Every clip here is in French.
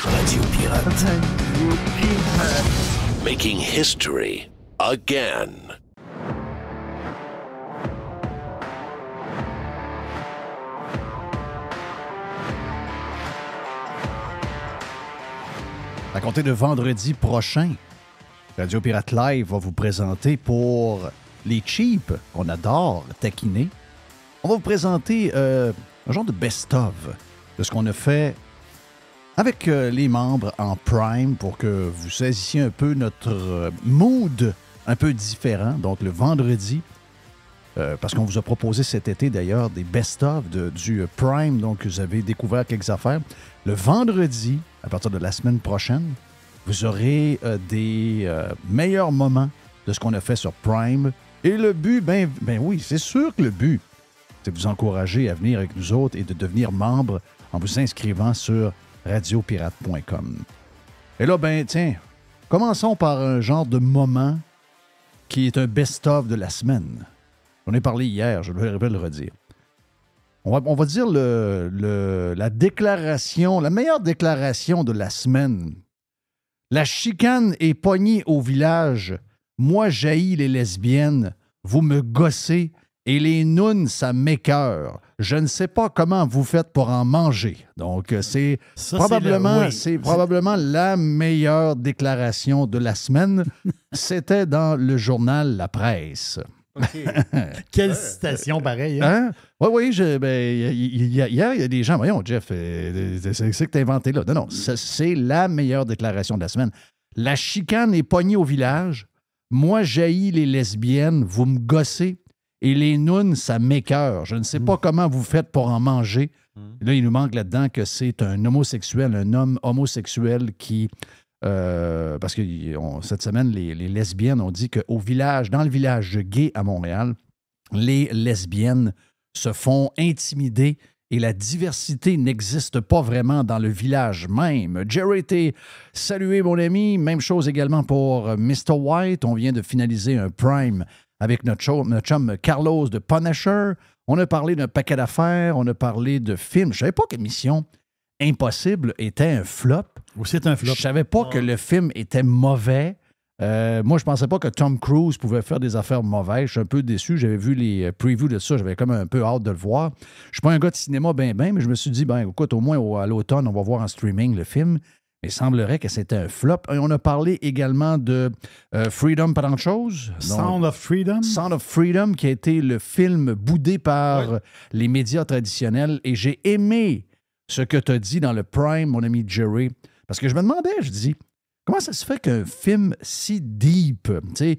Radio Pirate. Making history again. À compter de vendredi prochain, Radio Pirate Live va vous présenter pour les cheap qu'on adore taquiner. On va vous présenter un genre de best-of de ce qu'on a fait avec les membres en Prime pour que vous saisissiez un peu notre mood un peu différent. Donc le vendredi, parce qu'on vous a proposé cet été d'ailleurs des best-of du Prime, donc vous avez découvert quelques affaires. Le vendredi, à partir de la semaine prochaine, vous aurez des meilleurs moments de ce qu'on a fait sur Prime. Et le but, ben oui, c'est sûr que le but, c'est de vous encourager à venir avec nous autres et de devenir membre en vous inscrivant sur radiopirate.com. Et là, ben tiens, commençons par un genre de moment qui est un best-of de la semaine. On a parlé hier, je vais le redire. On va dire la déclaration, la meilleure déclaration de la semaine. La chicane est pognée au village. Moi, j'haïs les lesbiennes. Vous me gossez. Et les nounes, ça m'écœure. Je ne sais pas comment vous faites pour en manger. Donc, c'est probablement la meilleure déclaration de la semaine. C'était dans le journal La Presse. Okay. Quelle citation pareille. Hein? Oui, hier, il y a des gens. Voyons, Jeff, c'est que tu as inventé là. Non, c'est la meilleure déclaration de la semaine. La chicane est pognée au village. Moi, j'haïs les lesbiennes. Vous me gossez. Et les nounes, ça m'écœure. Je ne sais pas comment vous faites pour en manger. Là, il nous manque là-dedans que c'est un homosexuel, un homme homosexuel qui... parce que cette semaine, les lesbiennes ont dit qu'au village, dans le village gay à Montréal, les lesbiennes se font intimider et la diversité n'existe pas vraiment dans le village même. Jerry était salué, mon ami. Même chose également pour Mr. White. On vient de finaliser un Prime avec notre chum Carlos de Punisher. On a parlé d'un paquet d'affaires. On a parlé de films. Je ne savais pas que Mission Impossible était un flop. Ou c'est un flop. Je savais pas que le film était mauvais. Moi, je pensais pas que Tom Cruise pouvait faire des affaires mauvaises. Je suis un peu déçu. J'avais vu les previews de ça. J'avais comme un peu hâte de le voir. Je suis pas un gars de cinéma mais je me suis dit, écoute, au moins à l'automne, on va voir en streaming le film. Mais il semblerait que c'était un flop. Et on a parlé également de Freedom, pas grand-chose. Sound of Freedom. Sound of Freedom, qui a été le film boudé par les médias traditionnels. Et j'ai aimé ce que tu as dit dans le Prime, mon ami Jerry. Parce que je me demandais, je dis, comment ça se fait qu'un film si deep, tu sais,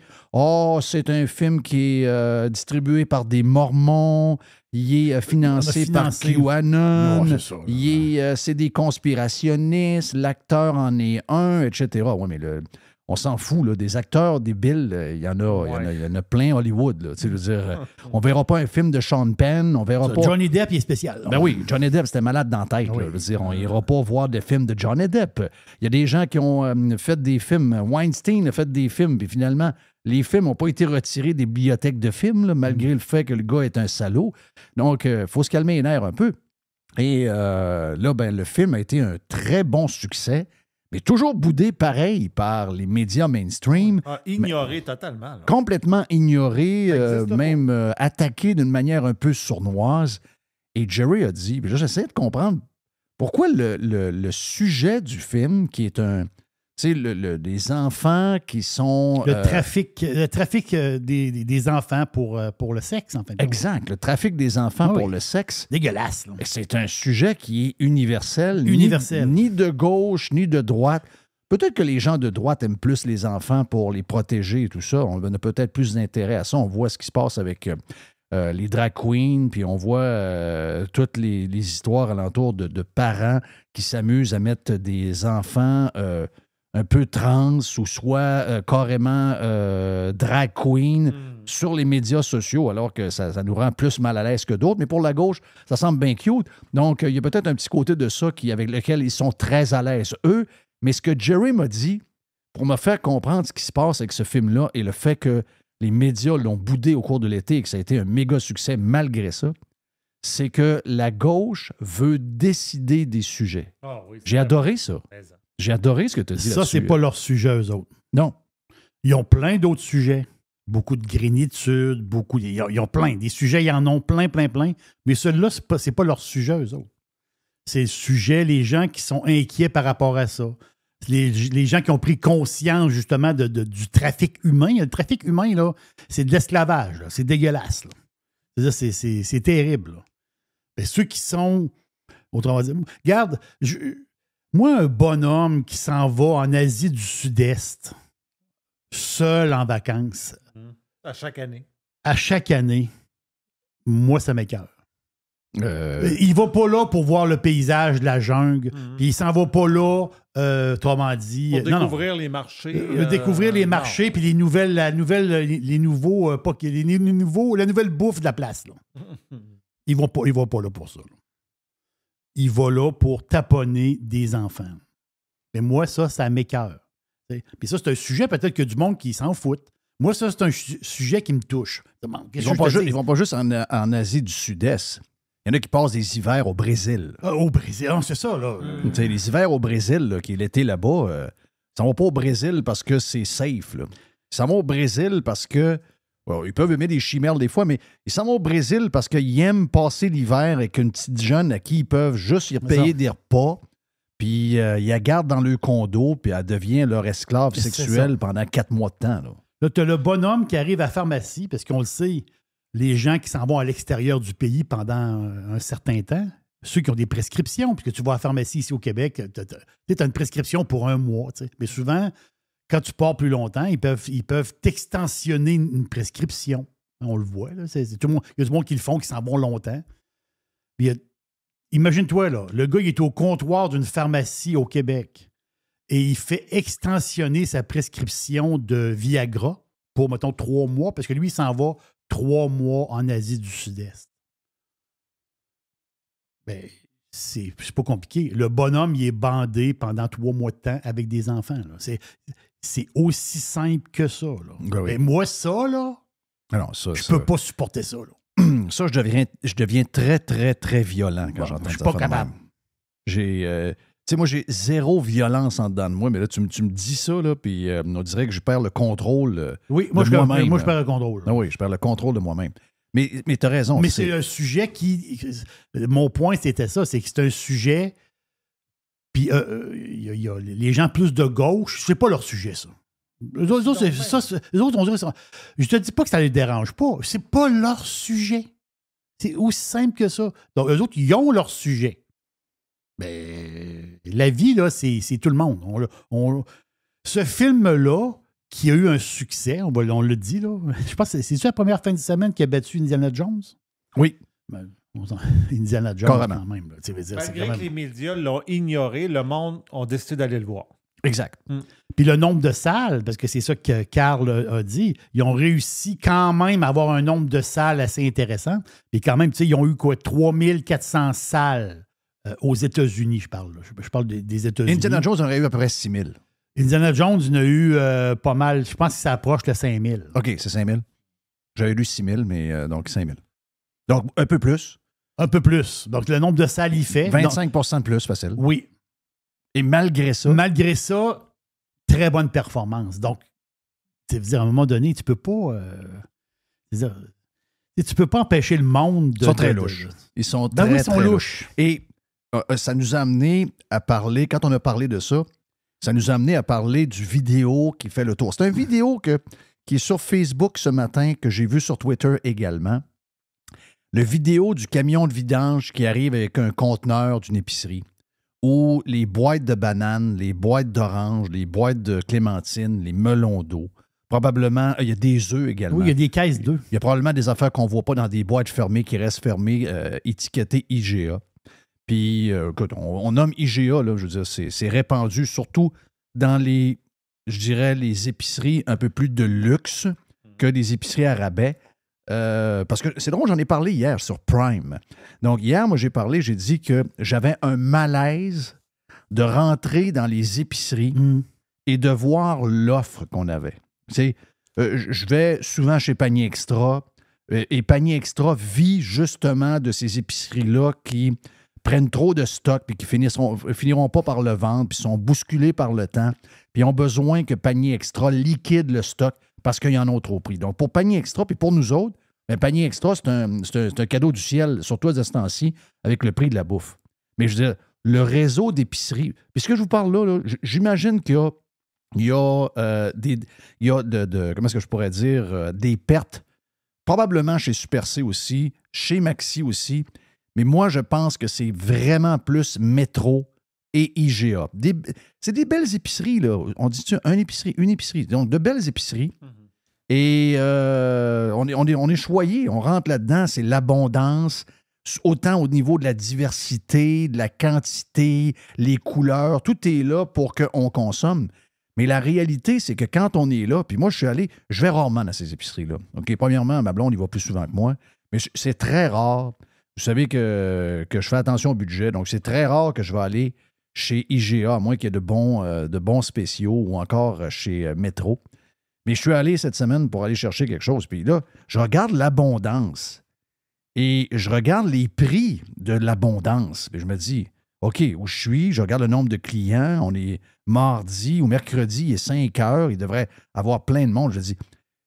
c'est un film qui est distribué par des Mormons, il est financé par QAnon, c'est des conspirationnistes, l'acteur en est un, etc. Oui, mais on s'en fout, là, des acteurs débiles, il y en a plein Hollywood. Là, je veux dire, on verra pas un film de Sean Penn, on verra pas... Johnny Depp, il est spécial. Ben oui, Johnny Depp, c'était malade dans la tête. Là, je veux dire, on ira pas voir des films de Johnny Depp. Il y a des gens qui ont fait des films. Weinstein a fait des films, puis finalement, les films n'ont pas été retirés des bibliothèques de films, là, malgré le fait que le gars est un salaud. Donc, il faut se calmer les nerfs un peu. Et là, le film a été un très bon succès, mais toujours boudé pareil par les médias mainstream. Ignoré totalement. Là. Complètement ignoré, même attaqué d'une manière un peu sournoise. Et Jerry a dit, puis là, j'essaie de comprendre pourquoi le sujet du film, qui est tu sais, des enfants qui sont... Le trafic des enfants pour le sexe, en fait. Exact, le trafic des enfants pour le sexe. Dégueulasse. Là. C'est un sujet qui est universel. Universel. Ni de gauche, ni de droite. Peut-être que les gens de droite aiment plus les enfants pour les protéger et tout ça. On a peut-être plus d'intérêt à ça. On voit ce qui se passe avec les drag queens, puis on voit toutes les histoires alentour de parents qui s'amusent à mettre des enfants... un peu trans ou soit carrément drag queen sur les médias sociaux, alors que ça nous rend plus mal à l'aise que d'autres. Mais pour la gauche, ça semble bien cute. Donc, il y a peut-être un petit côté de ça avec lequel ils sont très à l'aise, eux. Mais ce que Jerry m'a dit, pour me faire comprendre ce qui se passe avec ce film-là et le fait que les médias l'ont boudé au cours de l'été et que ça a été un méga succès malgré ça, c'est que la gauche veut décider des sujets. Ah oui, J'ai adoré ça. J'ai adoré ce que tu as dit Ça, là-dessus. c'est pas leur sujet, eux autres. Non. Ils ont plein d'autres sujets. Beaucoup de grénitude, ils ont plein. Des sujets, ils en ont plein. Mais celui-là, c'est pas leur sujet, eux autres. C'est le sujet, les gens qui sont inquiets par rapport à ça. Les gens qui ont pris conscience, justement, du trafic humain. Le trafic humain, là, c'est de l'esclavage. Là. C'est dégueulasse. Là. C'est terrible. Là. Mais ceux qui sont... Autrement dit, regarde, moi, un bonhomme qui s'en va en Asie du Sud-Est, seul en vacances... À chaque année. À chaque année, moi, ça m'écoeure. Il va pas là pour voir le paysage de la jungle, puis il s'en va pas là, autrement dit... Pour découvrir les marchés. Découvrir les marchés, puis la nouvelle bouffe de la place. Là. Il va pas là pour ça. Là. Il va là pour taponner des enfants. Mais moi, ça m'écoeure. Puis ça, c'est un sujet peut-être que du monde qui s'en fout. Moi, ça, c'est un sujet qui me touche. Ils vont pas juste en Asie du Sud-Est. Il y en a qui passent des hivers au Brésil. Au Brésil, c'est ça, là. Les hivers au Brésil, là, qui est l'été là-bas, ils s'en vont pas au Brésil parce que c'est safe. Là. Ils s'en vont au Brésil parce que... Bon, ils peuvent aimer des chimères des fois, mais ils s'en vont au Brésil parce qu'ils aiment passer l'hiver avec une petite jeune à qui ils peuvent juste y payer des repas, puis ils la gardent dans leur condo, puis elle devient leur esclave sexuelle pendant 4 mois de temps. Là, tu as le bonhomme qui arrive à la pharmacie, parce qu'on le sait, les gens qui s'en vont à l'extérieur du pays pendant un certain temps, ceux qui ont des prescriptions, puisque tu vas à la pharmacie ici au Québec, tu as une prescription pour 1 mois. T'sais. Mais souvent, quand tu pars plus longtemps, ils peuvent t'extensionner une prescription. On le voit. Là, il y a du monde qui le font, qui s'en vont longtemps. Imagine-toi, là, le gars il est au comptoir d'une pharmacie au Québec. Et il fait extensionner sa prescription de Viagra pour, mettons, 3 mois, parce que lui, il s'en va 3 mois en Asie du Sud-Est. Bien, c'est pas compliqué. Le bonhomme, il est bandé pendant 3 mois de temps avec des enfants. Là. C'est aussi simple que ça. Là. Ben oui. Et moi, ça, là, je peux pas supporter ça. Là. Ça, je deviens très, très, très violent quand j'entends ça. Je suis pas capable. Tu sais, moi, j'ai zéro violence en dedans de moi, mais là, tu me dis ça, là, puis on dirait que je perds le contrôle oui, de moi-même. Moi, je perds le contrôle. Ah oui, je perds le contrôle de moi-même. Mais tu as raison. Mais c'est un sujet qui... Mon point, c'était ça, c'est que c'est un sujet... Puis il y a les gens plus de gauche, c'est pas leur sujet, ça. Les autres, on dirait ça. Je te dis pas que ça les dérange pas. C'est pas leur sujet. C'est aussi simple que ça. Donc, eux autres, ils ont leur sujet. Mais la vie, là, c'est tout le monde. Ce film-là, qui a eu un succès, on le dit, là. Je pense que c'est la première fin de semaine qui a battu Indiana Jones? Oui. Ben, Indiana Jones, quand même. Là, malgré que les médias l'ont ignoré, le monde a décidé d'aller le voir. Exact. Puis le nombre de salles, parce que c'est ça que Carl a dit, ils ont réussi quand même à avoir un nombre de salles assez intéressant. Et quand même, tu sais, ils ont eu quoi, 3400 salles aux États-Unis, je parle. Je parle des États-Unis. Indiana Jones en aurait eu à peu près 6000. Indiana Jones, il en a eu pas mal. Je pense que ça approche le 5000. OK, c'est 5000. J'avais lu 6000, mais donc 5000. Donc, un peu plus. Un peu plus. Donc, le nombre de salles, il fait. 25 de plus, facile. Oui. Et malgré ça... Malgré ça, très bonne performance. Donc, tu veux dire, à un moment donné, tu peux pas... tu peux pas empêcher le monde de... Ils sont très louches. Ils sont très, ils sont très louches. Et ça nous a amené à parler, quand on a parlé de ça, ça nous a amené à parler du vidéo qui fait le tour. C'est une vidéo qui est sur Facebook ce matin, que j'ai vu sur Twitter également. Le vidéo du camion de vidange qui arrive avec un conteneur d'une épicerie, où les boîtes de bananes, les boîtes d'oranges, les boîtes de clémentines, les melons d'eau, probablement, il y a des œufs également. Oui, il y a des caisses d'œufs. Il y a probablement des affaires qu'on ne voit pas dans des boîtes fermées, qui restent fermées, étiquetées IGA. Puis, écoute, on nomme IGA, là, je veux dire, c'est répandu surtout dans les épiceries un peu plus de luxe que des épiceries à rabais. Parce que c'est drôle, j'en ai parlé hier sur Prime. Donc, hier, moi, j'ai dit que j'avais un malaise de rentrer dans les épiceries et de voir l'offre qu'on avait. Tu sais, je vais souvent chez Panier Extra. Et Panier Extra vit justement de ces épiceries-là qui prennent trop de stock puis qui finiront pas par le vendre, puis sont bousculés par le temps, puis ont besoin que Panier Extra liquide le stock parce qu'ils en ont trop pris. Donc, pour Panier Extra, puis pour nous autres, bien, Panier Extra, c'est un cadeau du ciel, surtout à ce temps-ci, avec le prix de la bouffe. Mais je veux dire, le réseau d'épiceries, puis ce que je vous parle là, j'imagine qu'il y a, comment est-ce que je pourrais dire, des pertes, probablement chez Super C aussi, chez Maxi aussi, mais moi, je pense que c'est vraiment plus Métro et IGA. C'est des belles épiceries, là. On dit-tu une épicerie? Donc, de belles épiceries. Et on est choyé, on rentre là-dedans, c'est l'abondance, autant au niveau de la diversité, de la quantité, les couleurs, tout est là pour qu'on consomme. Mais la réalité, c'est que quand on est là, puis moi, je vais rarement dans ces épiceries-là. OK, premièrement, ma blonde, il va plus souvent que moi, mais c'est très rare. Vous savez que je fais attention au budget, donc c'est très rare que je vais aller chez IGA, à moins qu'il y ait de bons spéciaux ou encore chez Métro. Mais je suis allé cette semaine pour aller chercher quelque chose. Puis là, je regarde l'abondance et je regarde les prix de l'abondance. Puis je me dis, OK, où je suis, je regarde le nombre de clients. On est mardi ou mercredi, il est 5 heures. Il devrait avoir plein de monde. Je dis,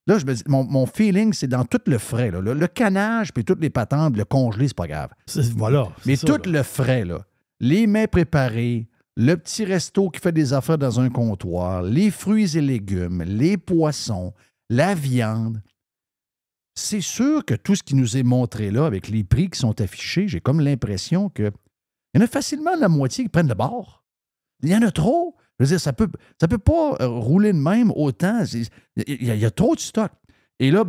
là, je me dis, mon feeling, c'est dans tout le frais. Là. Le canage, puis toutes les patentes, le congelé, c'est pas grave. Voilà. Mais ça, tout là. le frais, là, les mets préparés, le petit resto qui fait des affaires dans un comptoir, les fruits et légumes, les poissons, la viande. C'est sûr que tout ce qui nous est montré là, avec les prix qui sont affichés, j'ai comme l'impression qu'il y en a facilement la moitié qui prennent le bord. Il y en a trop. Je veux dire, ça peut pas rouler de même autant. Il y a trop de stock. Et là,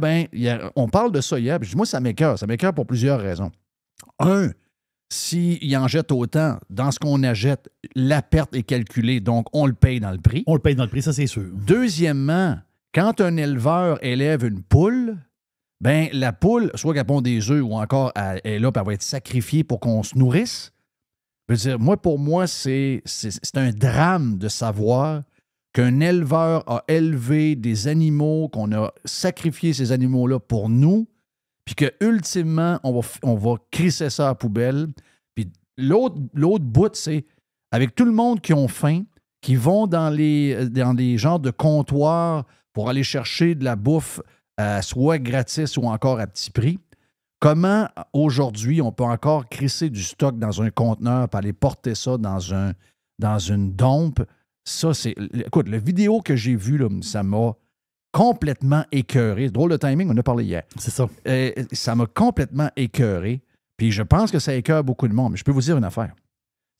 on parle de ça hier. Puis je dis, moi, ça m'écoeure. Ça m'écoeure pour plusieurs raisons. Un, s'il en jette autant, dans ce qu'on achète, la perte est calculée, donc on le paye dans le prix. On le paye dans le prix, ça c'est sûr. Deuxièmement, quand un éleveur élève une poule, bien, la poule, soit qu'elle pond des œufs ou encore elle est là, puis elle va être sacrifiée pour qu'on se nourrisse. Je veux dire, pour moi, c'est un drame de savoir qu'un éleveur a élevé des animaux, qu'on a sacrifié ces animaux-là pour nous, puis que ultimement, on va crisser ça à la poubelle. Puis l'autre bout, c'est avec tout le monde qui ont faim, qui vont dans les genres de comptoirs pour aller chercher de la bouffe, soit gratis ou encore à petit prix. Comment, aujourd'hui, on peut encore crisser du stock dans un conteneur pour aller porter ça dans une dompe? Ça, c'est... Écoute, la vidéo que j'ai vue, là, ça m'a complètement écœuré. Drôle de timing, on en a parlé hier. C'est ça. Ça m'a complètement écœuré. Puis je pense que ça écœure beaucoup de monde. Mais je peux vous dire une affaire.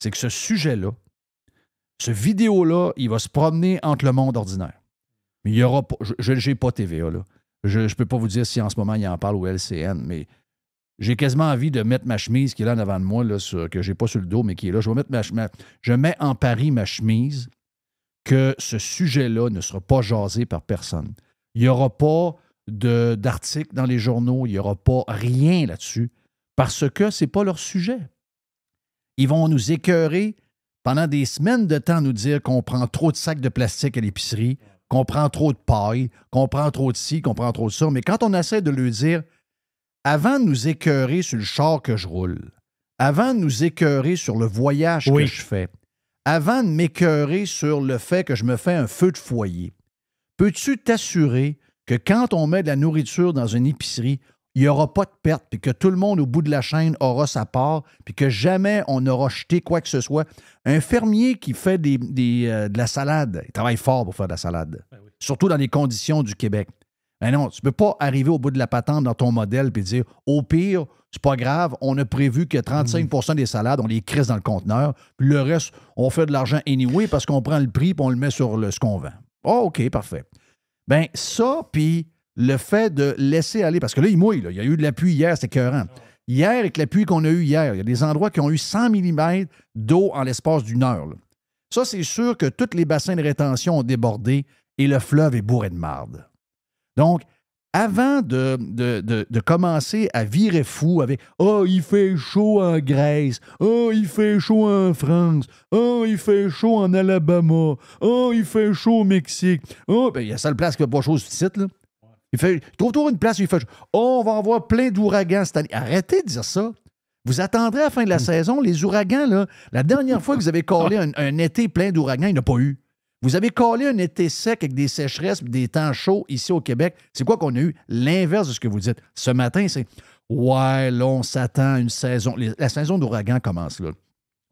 C'est que ce sujet-là, ce vidéo-là, il va se promener entre le monde ordinaire. Mais il n'y aura pas... Je n'ai pas TVA, là. Je ne peux pas vous dire si en ce moment il en parle au LCN, mais j'ai quasiment envie de mettre ma chemise qui est là en avant de moi, là, que je n'ai pas sur le dos, mais qui est là. Je mets en pari ma chemise que ce sujet-là ne sera pas jasé par personne. Il n'y aura pas d'articles dans les journaux, il n'y aura pas rien là-dessus, parce que ce n'est pas leur sujet. Ils vont nous écœurer pendant des semaines de temps, nous dire qu'on prend trop de sacs de plastique à l'épicerie, qu'on prend trop de paille, qu'on prend trop de ci, qu'on prend trop de ça. Mais quand on essaie de lui dire, avant de nous écœurer sur le char que je roule, avant de nous écœurer sur le voyage que je fais, avant de m'écœurer sur le fait que je me fais un feu de foyer, peux-tu t'assurer que quand on met de la nourriture dans une épicerie, il n'y aura pas de perte, puis que tout le monde au bout de la chaîne aura sa part, puis que jamais on n'aura jeté quoi que ce soit? Un fermier qui fait de la salade, il travaille fort pour faire de la salade, surtout dans les conditions du Québec. Mais non, tu ne peux pas arriver au bout de la patente dans ton modèle et dire, au pire, c'est pas grave, on a prévu que 35% des salades, on les crisse dans le conteneur, puis le reste, on fait de l'argent anyway parce qu'on prend le prix et on le met sur ce qu'on vend. Oh, OK, parfait. Bien, ça, puis le fait de laisser aller, parce que là, il mouille, là. Il y a eu de la pluie hier, c'est écœurant. Hier, avec la pluie qu'on a eue hier, il y a des endroits qui ont eu 100 mm d'eau en l'espace d'une heure. Là. Ça, c'est sûr que tous les bassins de rétention ont débordé et le fleuve est bourré de marde. Donc, avant de commencer à virer fou avec « Oh, il fait chaud en Grèce. Oh, il fait chaud en France. Oh, il fait chaud en Alabama. Oh, il fait chaud au Mexique. Oh, bien, il y a seule place qui fait pas chaud sur le site, là. Il trouve toujours une place où il fait oh, on va avoir plein d'ouragans cette année. Arrêtez de dire ça. Vous attendrez à la fin de la saison. Les ouragans, là, la dernière fois que vous avez collé un été plein d'ouragans, il n'y en a pas eu. Vous avez collé un été sec avec des sécheresses et des temps chauds ici au Québec. C'est quoi qu'on a eu? L'inverse de ce que vous dites. Ce matin, c'est ouais, là, on s'attend à une saison. La saison d'ouragan commence là.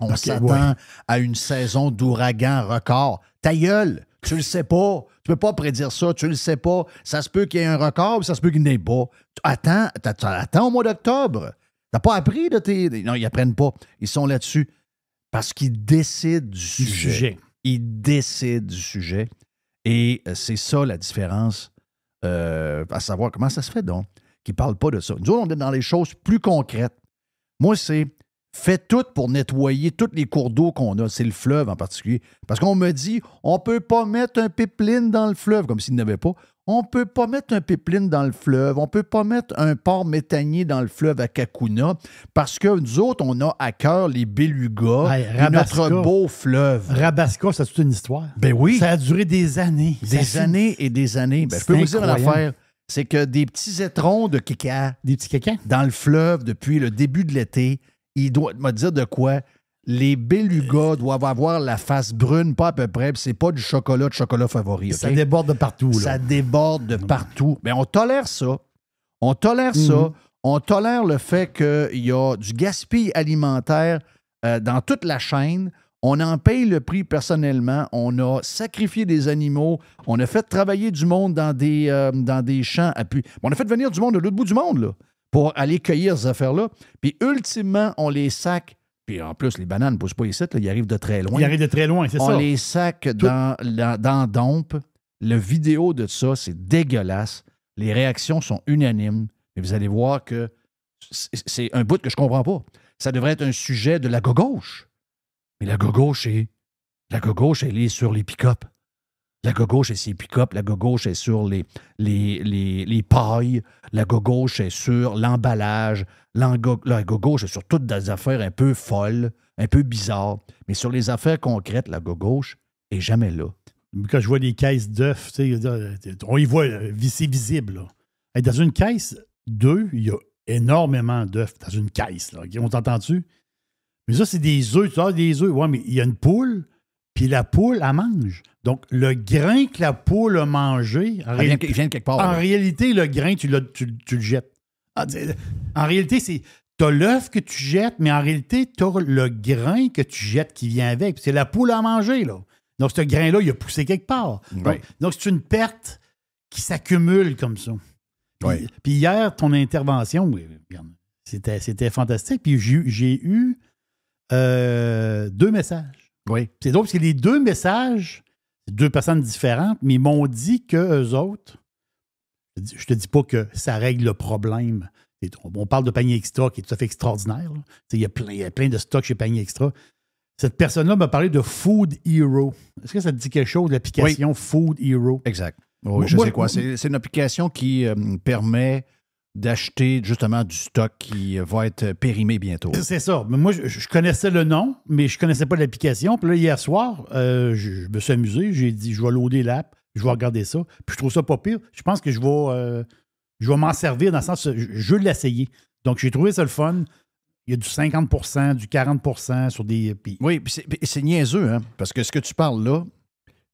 On s'attend à une saison d'ouragan record. Ta gueule! Tu le sais pas. Tu peux pas prédire ça. Tu le sais pas. Ça se peut qu'il y ait un record, puis ça se peut qu'il n'y ait pas. Attends au mois d'octobre. T'as pas appris de tes... Non, ils apprennent pas. Ils sont là-dessus. Parce qu'ils décident du sujet. Ils décident du sujet. Et c'est ça la différence. À savoir comment ça se fait donc qu'ils ne parlent pas de ça. Nous autres, on est dans les choses plus concrètes. Moi, c'est faites tout pour nettoyer tous les cours d'eau qu'on a. C'est le fleuve en particulier. Parce qu'on me dit, on ne peut pas mettre un pipeline dans le fleuve, comme s'il n'y en avait pas. On ne peut pas mettre un pipeline dans le fleuve. On ne peut pas mettre un port méthanier dans le fleuve à Kakuna parce que nous autres, on a à cœur les belugas, notre beau fleuve. Rabasca, c'est toute une histoire. Ben oui. Ça a duré des années. Des années et des années. Ben, je peux vous dire une affaire. C'est que des petits étrons de kéka, des petits kékans dans le fleuve depuis le début de l'été, il doit me dire de quoi. Les belugas doivent avoir la face brune, pas à peu près, puis c'est pas du chocolat favori. Okay? Ça déborde de partout. Là. Ça déborde de partout. Mais on tolère ça. On tolère ça. On tolère le fait qu'il y a du gaspillage alimentaire dans toute la chaîne. On en paye le prix personnellement. On a sacrifié des animaux. On a fait travailler du monde dans des champs. On a fait venir du monde de l'autre bout du monde là, pour aller cueillir ces affaires-là. Puis ultimement, on les sac. Puis en plus, les bananes ne poussent pas ici, là, ils arrivent de très loin. Ils arrivent de très loin, c'est ça. On les sac dans Dompe. Le vidéo de ça, c'est dégueulasse. Les réactions sont unanimes. Et vous allez voir que c'est un bout que je ne comprends pas. Ça devrait être un sujet de la gauche. Mais la gauche, elle est sur les pick-up. La gauche est sur les pick-up. La gauche est sur les pailles. La gauche est sur l'emballage. La gauche est sur toutes des affaires un peu folles, un peu bizarres. Mais sur les affaires concrètes, la gauche n'est jamais là. Quand je vois des caisses d'œufs, on y voit, c'est visible. Là. Et dans une caisse d'œufs, il y a énormément d'œufs dans une caisse. Là. On t'entend-tu? Mais ça, c'est des œufs. Tu as des œufs. Oui, mais il y a une poule, puis la poule, elle mange. Donc, le grain que la poule a mangé, il vient de quelque part. En réalité, le grain, tu le jettes. En réalité, tu as l'œuf que tu jettes, mais en réalité, tu as le grain que tu jettes qui vient avec. C'est la poule à manger, là. Donc, ce grain-là, il a poussé quelque part. Oui. Donc, c'est une perte qui s'accumule comme ça. Puis hier, ton intervention, c'était fantastique. Puis j'ai eu 2 messages. Oui. C'est drôle parce que les 2 messages, c'est 2 personnes différentes, mais ils m'ont dit qu'eux autres, je te dis pas que ça règle le problème. On parle de Panier Extra qui est tout à fait extraordinaire. Il y a plein de stocks chez Panier Extra. Cette personne-là m'a parlé de Food Hero. Est-ce que ça te dit quelque chose, l'application Food Hero? Exact. Oui, je sais quoi. C'est une application qui permet d'acheter justement du stock qui va être périmé bientôt. C'est ça. Mais moi, je connaissais le nom, mais je ne connaissais pas l'application. Puis là, hier soir, je me suis amusé. J'ai dit, je vais loader l'app, je vais regarder ça. Puis je trouve ça pas pire. Je pense que je vais m'en servir dans le sens, je veux l'essayer. Donc, j'ai trouvé ça le fun. Il y a du 50 du 40 sur des... Oui, puis c'est niaiseux, hein? Parce que ce que tu parles là,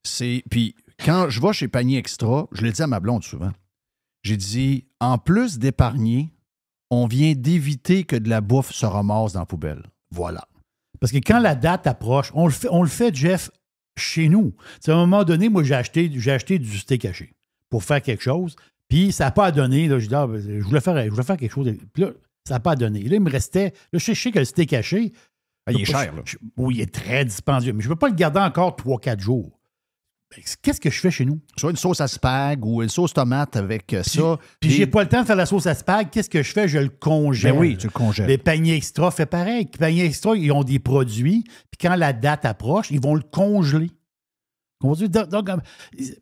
c'est... Puis quand je vais chez Panier Extra, je l'ai dit à ma blonde souvent, j'ai dit, en plus d'épargner, on vient d'éviter que de la bouffe se ramasse dans la poubelle. Voilà. Parce que quand la date approche, on le fait, Jeff, chez nous. À un moment donné, moi, j'ai acheté du steak haché pour faire quelque chose, puis ça n'a pas donné. Là, je dis, je voulais faire quelque chose. Puis là, ça n'a pas donné. Là, il me restait... Là, je sais que le steak haché... il est cher, là. Oui, il est très dispendieux, mais je ne peux pas le garder encore 3-4 jours. Qu'est-ce que je fais chez nous? Soit une sauce à spag ou une sauce tomate avec ça. Puis j'ai pas le temps de faire la sauce à spag. Qu'est-ce que je fais? Je le congèle. Ben oui, tu le congèles. Les Paniers Extra fait pareil. Les Paniers Extra, ils ont des produits. Puis quand la date approche, ils vont le congeler.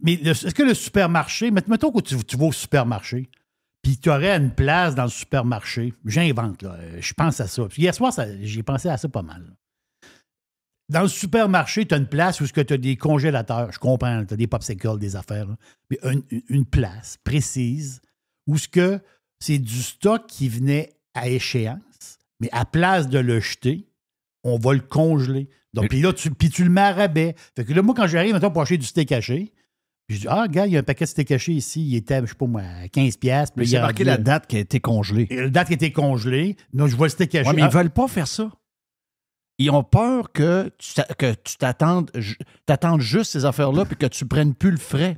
Mais est-ce que le supermarché... Mettons que tu vas au supermarché, puis tu aurais une place dans le supermarché. J'invente, là. Je pense à ça. Puis hier soir, j'ai pensé à ça pas mal. Dans le supermarché, tu as une place où tu as des congélateurs. Je comprends, tu as des popsicles, des affaires. Là. Mais une place précise où ce que c'est du stock qui venait à échéance, mais à place de le jeter, on va le congeler. Donc, puis là, tu le mets à rabais. Fait que là, moi, quand j'arrive maintenant pour acheter du steak haché, puis je dis, ah, gars, il y a un paquet de steak haché ici, il était, je sais pas moi, à 15$. Mais c'est marqué la date qui a été congelée. La date qui a été congelée. Donc, je vois le steak haché. Ouais, mais ils veulent pas faire ça. Ils ont peur que tu t'attendes juste ces affaires-là puis que tu prennes plus le frais.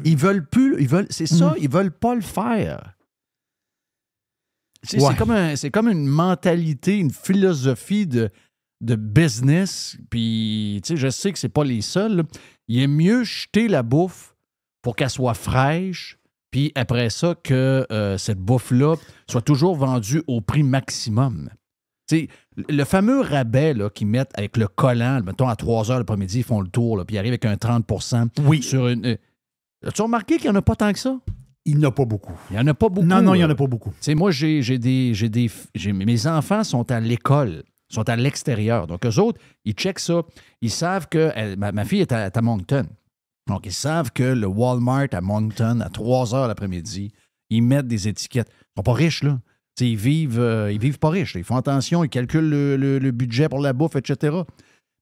Ils veulent plus. C'est ça, ils veulent pas le faire. C'est comme une mentalité, une philosophie de business. Puis, tu sais, je sais que c'est pas les seuls. Là. Il est mieux jeter la bouffe pour qu'elle soit fraîche, puis après ça, que cette bouffe-là soit toujours vendue au prix maximum. T'sais, le fameux rabais là, qu'ils mettent avec le collant, mettons à 3 heures l'après-midi, ils font le tour, là, puis ils arrivent avec un 30% sur une. As-tu remarqué qu'il n'y en a pas tant que ça? Il n'y en a pas beaucoup. Il n'y en a pas beaucoup. Non, il n'y en a pas beaucoup. Moi, mes enfants sont à l'école, sont à l'extérieur. Donc, eux autres, ils checkent ça. Ils savent que. Ma fille est à Moncton. Donc, ils savent que le Walmart à Moncton, à 3 heures l'après-midi, ils mettent des étiquettes. Ils ne sont pas riches, là. T'sais, ils vivent pas riches. Là. Ils font attention, ils calculent le budget pour la bouffe, etc.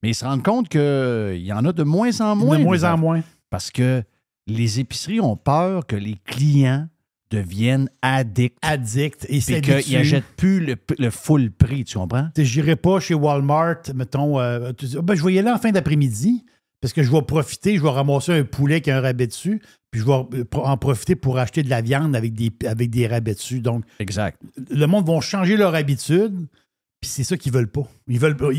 Mais ils se rendent compte qu'il y en a de moins en moins. De moins en moins. Parce que les épiceries ont peur que les clients deviennent addicts. Et c'est qu'ils n'achètent plus le full prix, tu comprends? Je n'irai pas chez Walmart, mettons, je vais y aller en fin d'après-midi parce que je vais profiter, je vais ramasser un poulet qui a un rabais dessus, puis je vais en profiter pour acheter de la viande avec des rabais dessus. Donc, exact. Le monde va changer leur habitude, puis c'est ça qu'ils veulent pas. Ils veulent pas.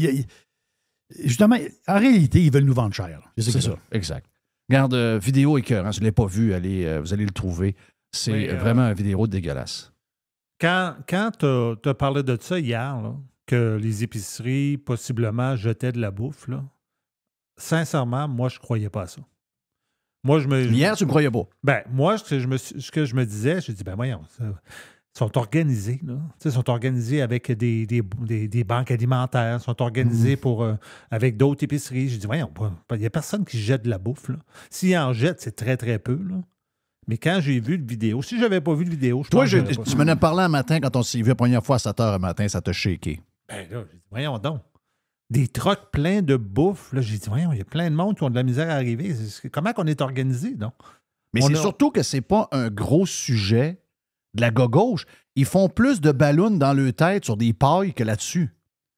Justement, en réalité, ils veulent nous vendre cher. C'est ça. Exact. Regarde, vidéo écœurante, je ne l'ai pas vu, vous allez le trouver. C'est vraiment une vidéo dégueulasse. Quand tu as parlé de ça hier, là, que les épiceries possiblement jetaient de la bouffe, là, sincèrement, moi, je ne croyais pas à ça. Hier, tu ne me croyais pas? Ben, moi, ce que je me disais, je dis, ben voyons, ils sont organisés, là. Ils sont organisés avec des banques alimentaires, ils sont organisés avec d'autres épiceries. Je dis, voyons, il n'y a personne qui jette de la bouffe, là. S'ils en jettent, c'est très, très peu, là. Mais quand j'ai vu la vidéo, si je n'avais pas vu la vidéo, je pense que tu m'en as parlé un matin quand on s'est vu la première fois à 7 h le matin, ça t'a shaké. Ben là, j'ai dit, voyons donc. Des trucks pleins de bouffe. Là, j'ai dit, voyons, il y a plein de monde qui ont de la misère à arriver. Comment qu'on est organisé, donc? Mais surtout que c'est pas un gros sujet de la gauche. Ils font plus de ballons dans leur tête sur des pailles que là-dessus.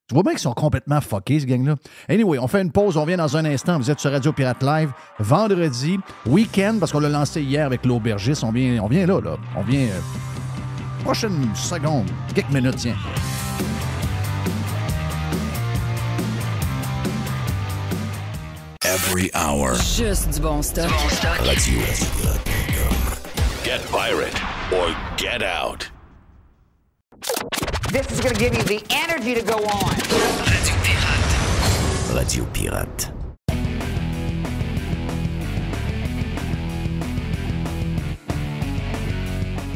Tu vois bien qu'ils sont complètement fuckés, ce gang-là. Anyway, on fait une pause, on vient dans un instant. Vous êtes sur Radio Pirate Live, vendredi, week-end, parce qu'on l'a lancé hier avec l'aubergiste. On vient là. On vient prochaine seconde, quelques minutes, tiens. Every hour. Juste du bon stuff. Radio. Get pirate or get out. This is going to give you the energy to go on. Radio Pirate. Radio Pirate.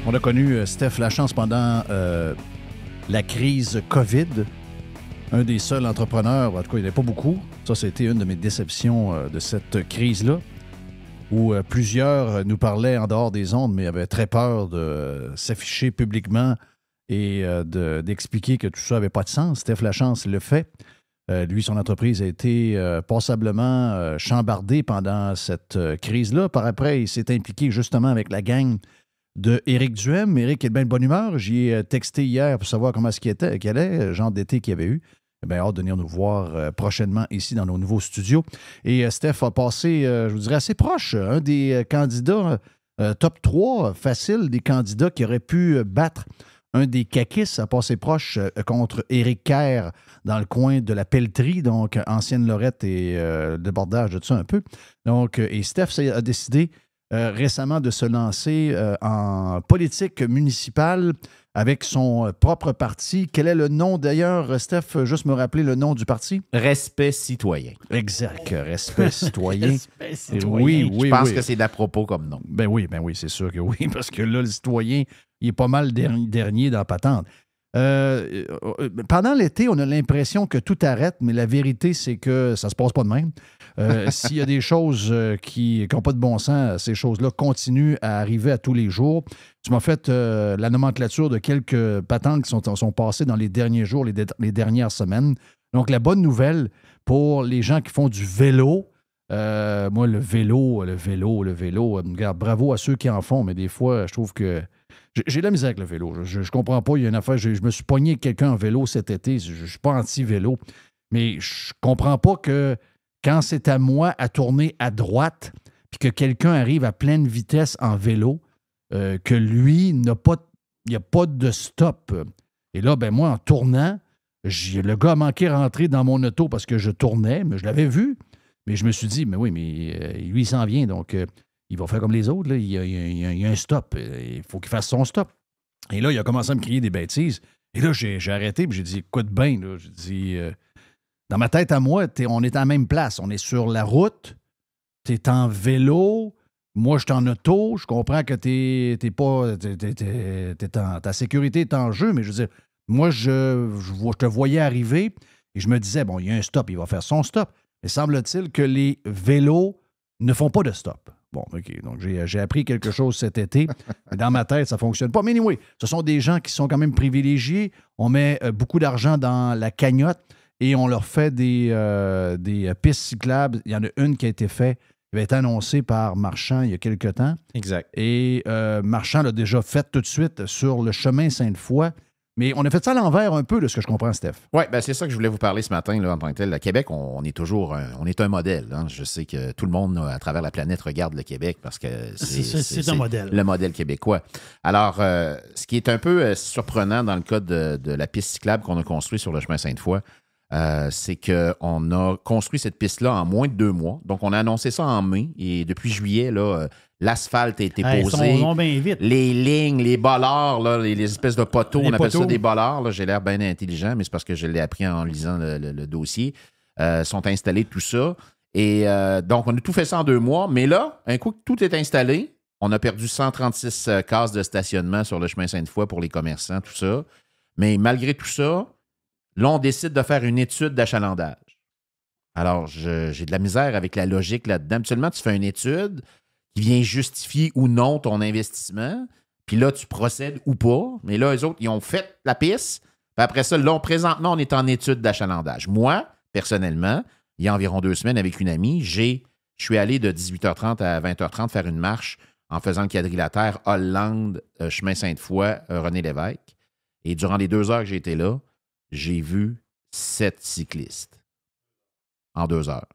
On a connu Steph Lachance pendant la crise COVID. Un des seuls entrepreneurs, en tout cas, il n'y en a pas beaucoup. Ça, c'était une de mes déceptions de cette crise-là, où plusieurs nous parlaient en dehors des ondes, mais avaient très peur de s'afficher publiquement et d'expliquer que tout ça n'avait pas de sens. Steph Lachance le fait. Lui, son entreprise a été passablement chambardée pendant cette crise-là. Par après, il s'est impliqué justement avec la gang de Éric Duhem. Éric est de bien de bonne humeur. J'y ai texté hier pour savoir comment est-ce qu'il allait, genre d'été qu'il y avait eu. Bien, hâte de venir nous voir prochainement ici dans nos nouveaux studios. Et Steph a passé, je vous dirais, assez proche. Un des candidats top 3 facile, des candidats qui auraient pu battre un des caquistes a passé proche contre Éric Kerr dans le coin de la Pelletrie, donc ancienne Lorette et débordage de ça un peu. Donc, et Steph a décidé récemment de se lancer en politique municipale avec son propre parti. Quel est le nom d'ailleurs, Steph? Juste me rappeler le nom du parti. Respect citoyen. Exact, Respect citoyen. Respect citoyen. Oui, Je pense que c'est d'à propos comme nom. Ben oui, c'est sûr que oui, parce que là, le citoyen, il est pas mal dernier dans la patente. Pendant l'été, on a l'impression que tout arrête, mais la vérité, c'est que ça se passe pas de même. S'il y a des choses qui n'ont pas de bon sens, ces choses-là continuent à arriver à tous les jours. Tu m'as fait la nomenclature de quelques patentes qui sont passées dans les derniers jours, les dernières semaines. Donc, la bonne nouvelle pour les gens qui font du vélo, moi, le vélo, regarde, bravo à ceux qui en font, mais des fois, je trouve que j'ai de la misère avec le vélo. Je comprends pas. Il y a une affaire. Je me suis pogné avec quelqu'un en vélo cet été. Je ne suis pas anti-vélo. Mais je comprends pas que quand c'est à moi à tourner à droite, puis que quelqu'un arrive à pleine vitesse en vélo, que lui, il n'y a pas de stop. Et là, ben moi, en tournant, le gars a manqué rentrer dans mon auto parce que je tournais, mais je l'avais vu. Mais je me suis dit, mais oui, mais lui, il s'en vient. Donc, il va faire comme les autres. Là. Il y a un stop. Il faut qu'il fasse son stop. Et là, il a commencé à me crier des bêtises. Et là, j'ai arrêté et j'ai dit, écoute bien. J'ai dit, dans ma tête à moi, on est à la même place. On est sur la route. Tu es en vélo. Moi, je suis en auto. Je comprends que ta sécurité est en jeu. Mais je veux dire, moi, je te voyais arriver et je me disais, bon, il y a un stop. Il va faire son stop. Mais semble-t-il que les vélos ne font pas de stop. Bon, OK. Donc, j'ai appris quelque chose cet été. Mais dans ma tête, ça ne fonctionne pas. Mais anyway, ce sont des gens qui sont quand même privilégiés. On met beaucoup d'argent dans la cagnotte et on leur fait des pistes cyclables. Il y en a une qui a été faite, qui avait été annoncée par Marchand il y a quelque temps. Exact. Et Marchand l'a déjà fait tout de suite sur le chemin Sainte-Foy. Mais on a fait ça à l'envers un peu de ce que je comprends, Steph. Oui, ben c'est ça que je voulais vous parler ce matin là, en tant que tel. À Québec, on est toujours un modèle. Hein. Je sais que tout le monde à travers la planète regarde le Québec parce que c'est un modèle. Le modèle québécois. Alors, ce qui est un peu surprenant dans le cas de la piste cyclable qu'on a construite sur le chemin Sainte-Foy, c'est qu'on a construit cette piste-là en moins de 2 mois. Donc, on a annoncé ça en mai et depuis juillet, là, l'asphalte a été posé. Ils vont bien vite. Les lignes, les bollards, là, les espèces de poteaux, on appelle ça des bollards. Là, j'ai l'air bien intelligent, mais c'est parce que je l'ai appris en lisant le dossier. Sont installés, tout ça. Et donc, on a tout fait ça en 2 mois. Mais là, un coup que tout est installé, on a perdu 136 cases de stationnement sur le chemin Sainte-Foy pour les commerçants, tout ça. Mais malgré tout ça, là, on décide de faire une étude d'achalandage. Alors, j'ai de la misère avec la logique là-dedans. Habituellement, tu fais une étude qui vient justifier ou non ton investissement, puis là, tu procèdes ou pas. Mais là, eux autres, ils ont fait la piste. Puis après ça, là, présentement, on est en étude d'achalandage. Moi, personnellement, il y a environ 2 semaines, avec une amie, je suis allé de 18h30 à 20h30 faire une marche en faisant le quadrilatère Hollande, chemin Sainte-Foy, René Lévesque. Et durant les 2 heures que j'ai été là, j'ai vu 7 cyclistes en 2 heures.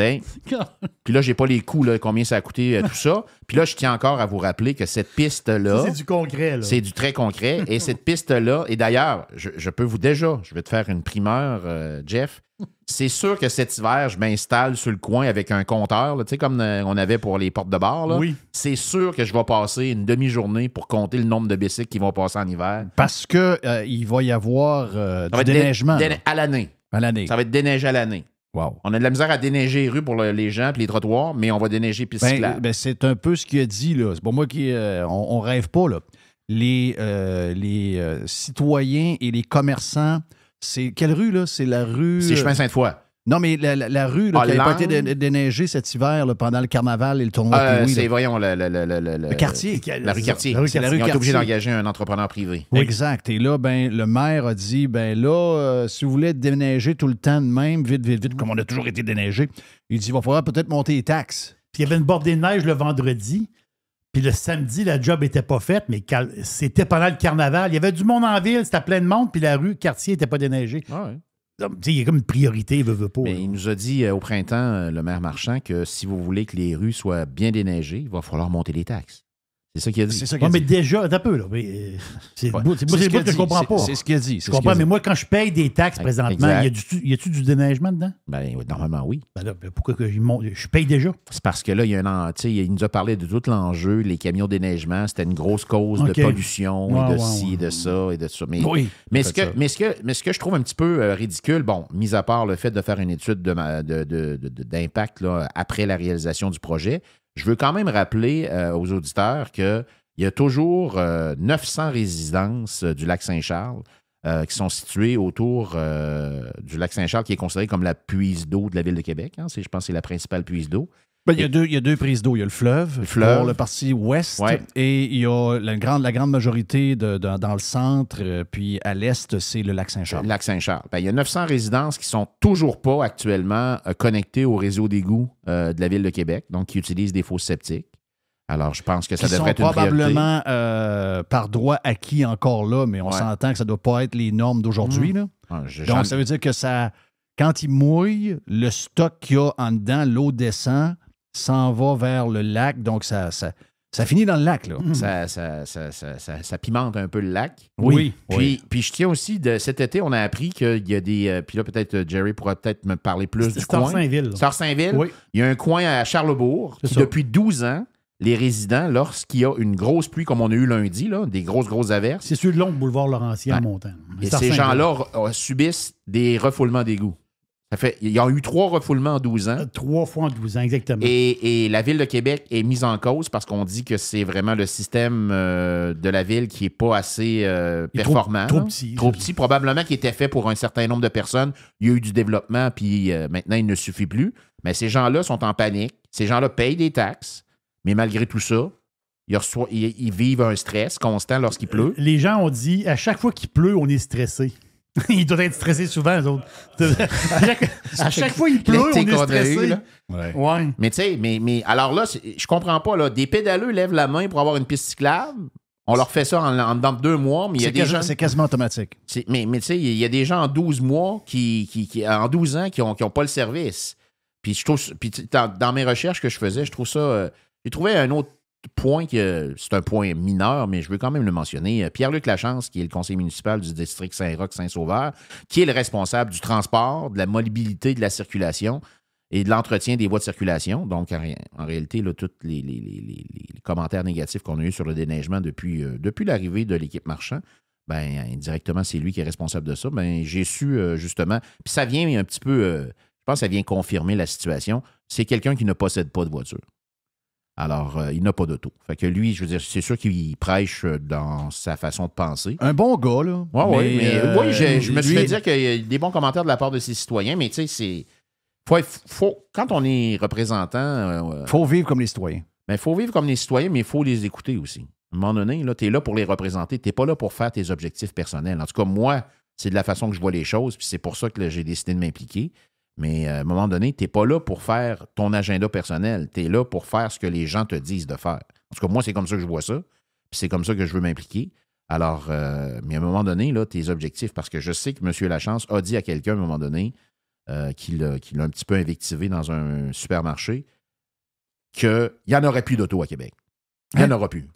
Puis là, j'ai pas les coûts, là, combien ça a coûté, tout ça. Puis là, je tiens encore à vous rappeler que cette piste-là... C'est du concret, là. C'est du très concret. Et cette piste-là... Et d'ailleurs, je peux vous déjà... Je vais te faire une primeur, Jeff. C'est sûr que cet hiver, je m'installe sur le coin avec un compteur, tu sais, comme on avait pour les portes de bar. Là. Oui. C'est sûr que je vais passer une demi-journée pour compter le nombre de bicycles qui vont passer en hiver. Parce que il va y avoir du déneigement. À l'année. À l'année. Ça va être déneigé à l'année. Wow. On a de la misère à déneiger les rues pour les gens et les trottoirs, mais on va déneiger piste cyclable. Ben, c'est un peu ce qu'il a dit, là. C'est pour moi qui... on rêve pas, là. Les citoyens et les commerçants, c'est... Quelle rue, là? C'est la rue... C'est chemin Sainte-Foy. Non, mais la rue là, qui n'a pas été déneigée cet hiver là, pendant le carnaval et le tournoi de c'est, là. voyons, le quartier. La rue Cartier. C'est la rue Ils ont été obligés Cartier. d'engager un entrepreneur privé. Oui. Exact. Et là, ben, le maire a dit, ben là, si vous voulez être déneigé tout le temps de même, vite, comme on a toujours été déneigé, il dit, il va falloir peut-être monter les taxes. Puis il y avait une bordée de neige le vendredi. Puis le samedi, la job n'était pas faite, mais c'était pendant le carnaval. Il y avait du monde en ville, c'était plein de monde, puis la rue Cartier n'était pas déneigée. Ah ouais. Il y a comme une priorité, veut pas. Mais il nous a dit au printemps, le maire Marchand, que si vous voulez que les rues soient bien déneigées, il va falloir monter les taxes. C'est ça qu'il a dit. C'est ça qu'il a mais dit. déjà, attends un peu, là. C'est le bout que je comprends pas. C'est ce qu'il a dit. Je comprends, mais moi, quand je paye des taxes présentement, y a-tu du déneigement dedans? Ben, normalement, oui. Ben là, pourquoi que je paye déjà? C'est parce que là, il nous a parlé de tout l'enjeu, les camions déneigement, c'était une grosse cause de pollution et de ci, et de ça, et de ça. Mais ce que je trouve un petit peu ridicule, bon, mis à part le fait de faire une étude d'impact là, après la réalisation du projet, je veux quand même rappeler aux auditeurs qu'il il y a toujours 900 résidences du lac Saint-Charles qui sont situées autour du lac Saint-Charles, qui est considéré comme la puise d'eau de la Ville de Québec. Hein. Je pense que c'est la principale puise d'eau. Ben, il y a deux prises d'eau. Il y a le fleuve pour le parti ouest et il y a la grande majorité dans le centre, puis à l'est, c'est le lac Saint-Charles. Le lac Saint-Charles. Ben, il y a 900 résidences qui sont toujours pas actuellement connectées au réseau d'égouts de la Ville de Québec, donc qui utilisent des fosses septiques. Alors, je pense que ça devrait être une priorité. Probablement par droit acquis encore là, mais on s'entend que ça ne doit pas être les normes d'aujourd'hui. Là. Donc, ça veut dire que quand il mouille, le stock qu'il y a en dedans, l'eau descend, s'en va vers le lac, donc ça finit dans le lac. Là. Ça pimente un peu le lac. Oui. Puis je tiens aussi, cet été, on a appris qu'il y a des... Puis là, peut-être Jerry pourra peut-être me parler plus du coin. Saint-Ville. Oui. Il y a un coin à Charlesbourg qui, depuis 12 ans, les résidents, lorsqu'il y a une grosse pluie, comme on a eu lundi, là, des grosses averses... C'est sur le long boulevard Laurentien en montant. Et ces gens-là subissent des refoulements d'égouts. Il y a eu 3 refoulements en 12 ans. 3 fois en 12 ans, exactement. Et la Ville de Québec est mise en cause parce qu'on dit que c'est vraiment le système de la Ville qui n'est pas assez performant. Trop petit. Trop petit, probablement qui était fait pour un certain nombre de personnes. Il y a eu du développement, puis maintenant, il ne suffit plus. Mais ces gens-là sont en panique. Ces gens-là payent des taxes, mais malgré tout ça, ils vivent un stress constant lorsqu'il pleut. Les gens ont dit, à chaque fois qu'il pleut, on est stressé. Ils doivent être stressés souvent, les autres. À chaque fois qu'il pleut, on est stressé. Ouais. Mais tu sais, mais alors là, je comprends pas. Là, des pédaleux lèvent la main pour avoir une piste cyclable. On leur fait ça en dedans de 2 mois, mais il y a des gens... C'est quasiment automatique. Mais tu sais, il y a des gens en 12 mois, en 12 ans, qui n'ont pas le service. Puis je trouve... Puis dans mes recherches que je faisais, je trouve ça... j'ai trouvé un autre point c'est un point mineur, mais je veux quand même le mentionner. Pierre-Luc Lachance, qui est le conseiller municipal du district Saint-Roch-Saint-Sauveur, qui est le responsable du transport, de la mobilité, de la circulation et de l'entretien des voies de circulation. Donc, en réalité, là, tous les commentaires négatifs qu'on a eus sur le déneigement depuis l'arrivée de l'équipe Marchand, ben indirectement, c'est lui qui est responsable de ça. Ben, j'ai su, justement, puis ça vient un petit peu, je pense que ça vient confirmer la situation, c'est quelqu'un qui ne possède pas de voiture. Alors, il n'a pas d'auto. Fait que lui, je veux dire, c'est sûr qu'il prêche dans sa façon de penser. Un bon gars, là. Oui, je me suis fait dire qu'il y a des bons commentaires de la part de ses citoyens, mais tu sais, c'est... Faut, quand on est représentant... faut vivre comme les citoyens. Il faut vivre comme les citoyens, mais il faut les écouter aussi. À un moment donné, tu es là pour les représenter. Tu n'es pas là pour faire tes objectifs personnels. En tout cas, moi, c'est de la façon que je vois les choses, puis c'est pour ça que j'ai décidé de m'impliquer. Mais à un moment donné, tu n'es pas là pour faire ton agenda personnel. Tu es là pour faire ce que les gens te disent de faire. En tout cas, moi, c'est comme ça que je vois ça. Puis c'est comme ça que je veux m'impliquer. Alors, mais à un moment donné, là, tes objectifs, parce que je sais que M. Lachance a dit à quelqu'un à un moment donné qu'il l'a un petit peu invectivé dans un supermarché qu'il n'y en aurait plus d'auto à Québec. Il n'y en aura plus.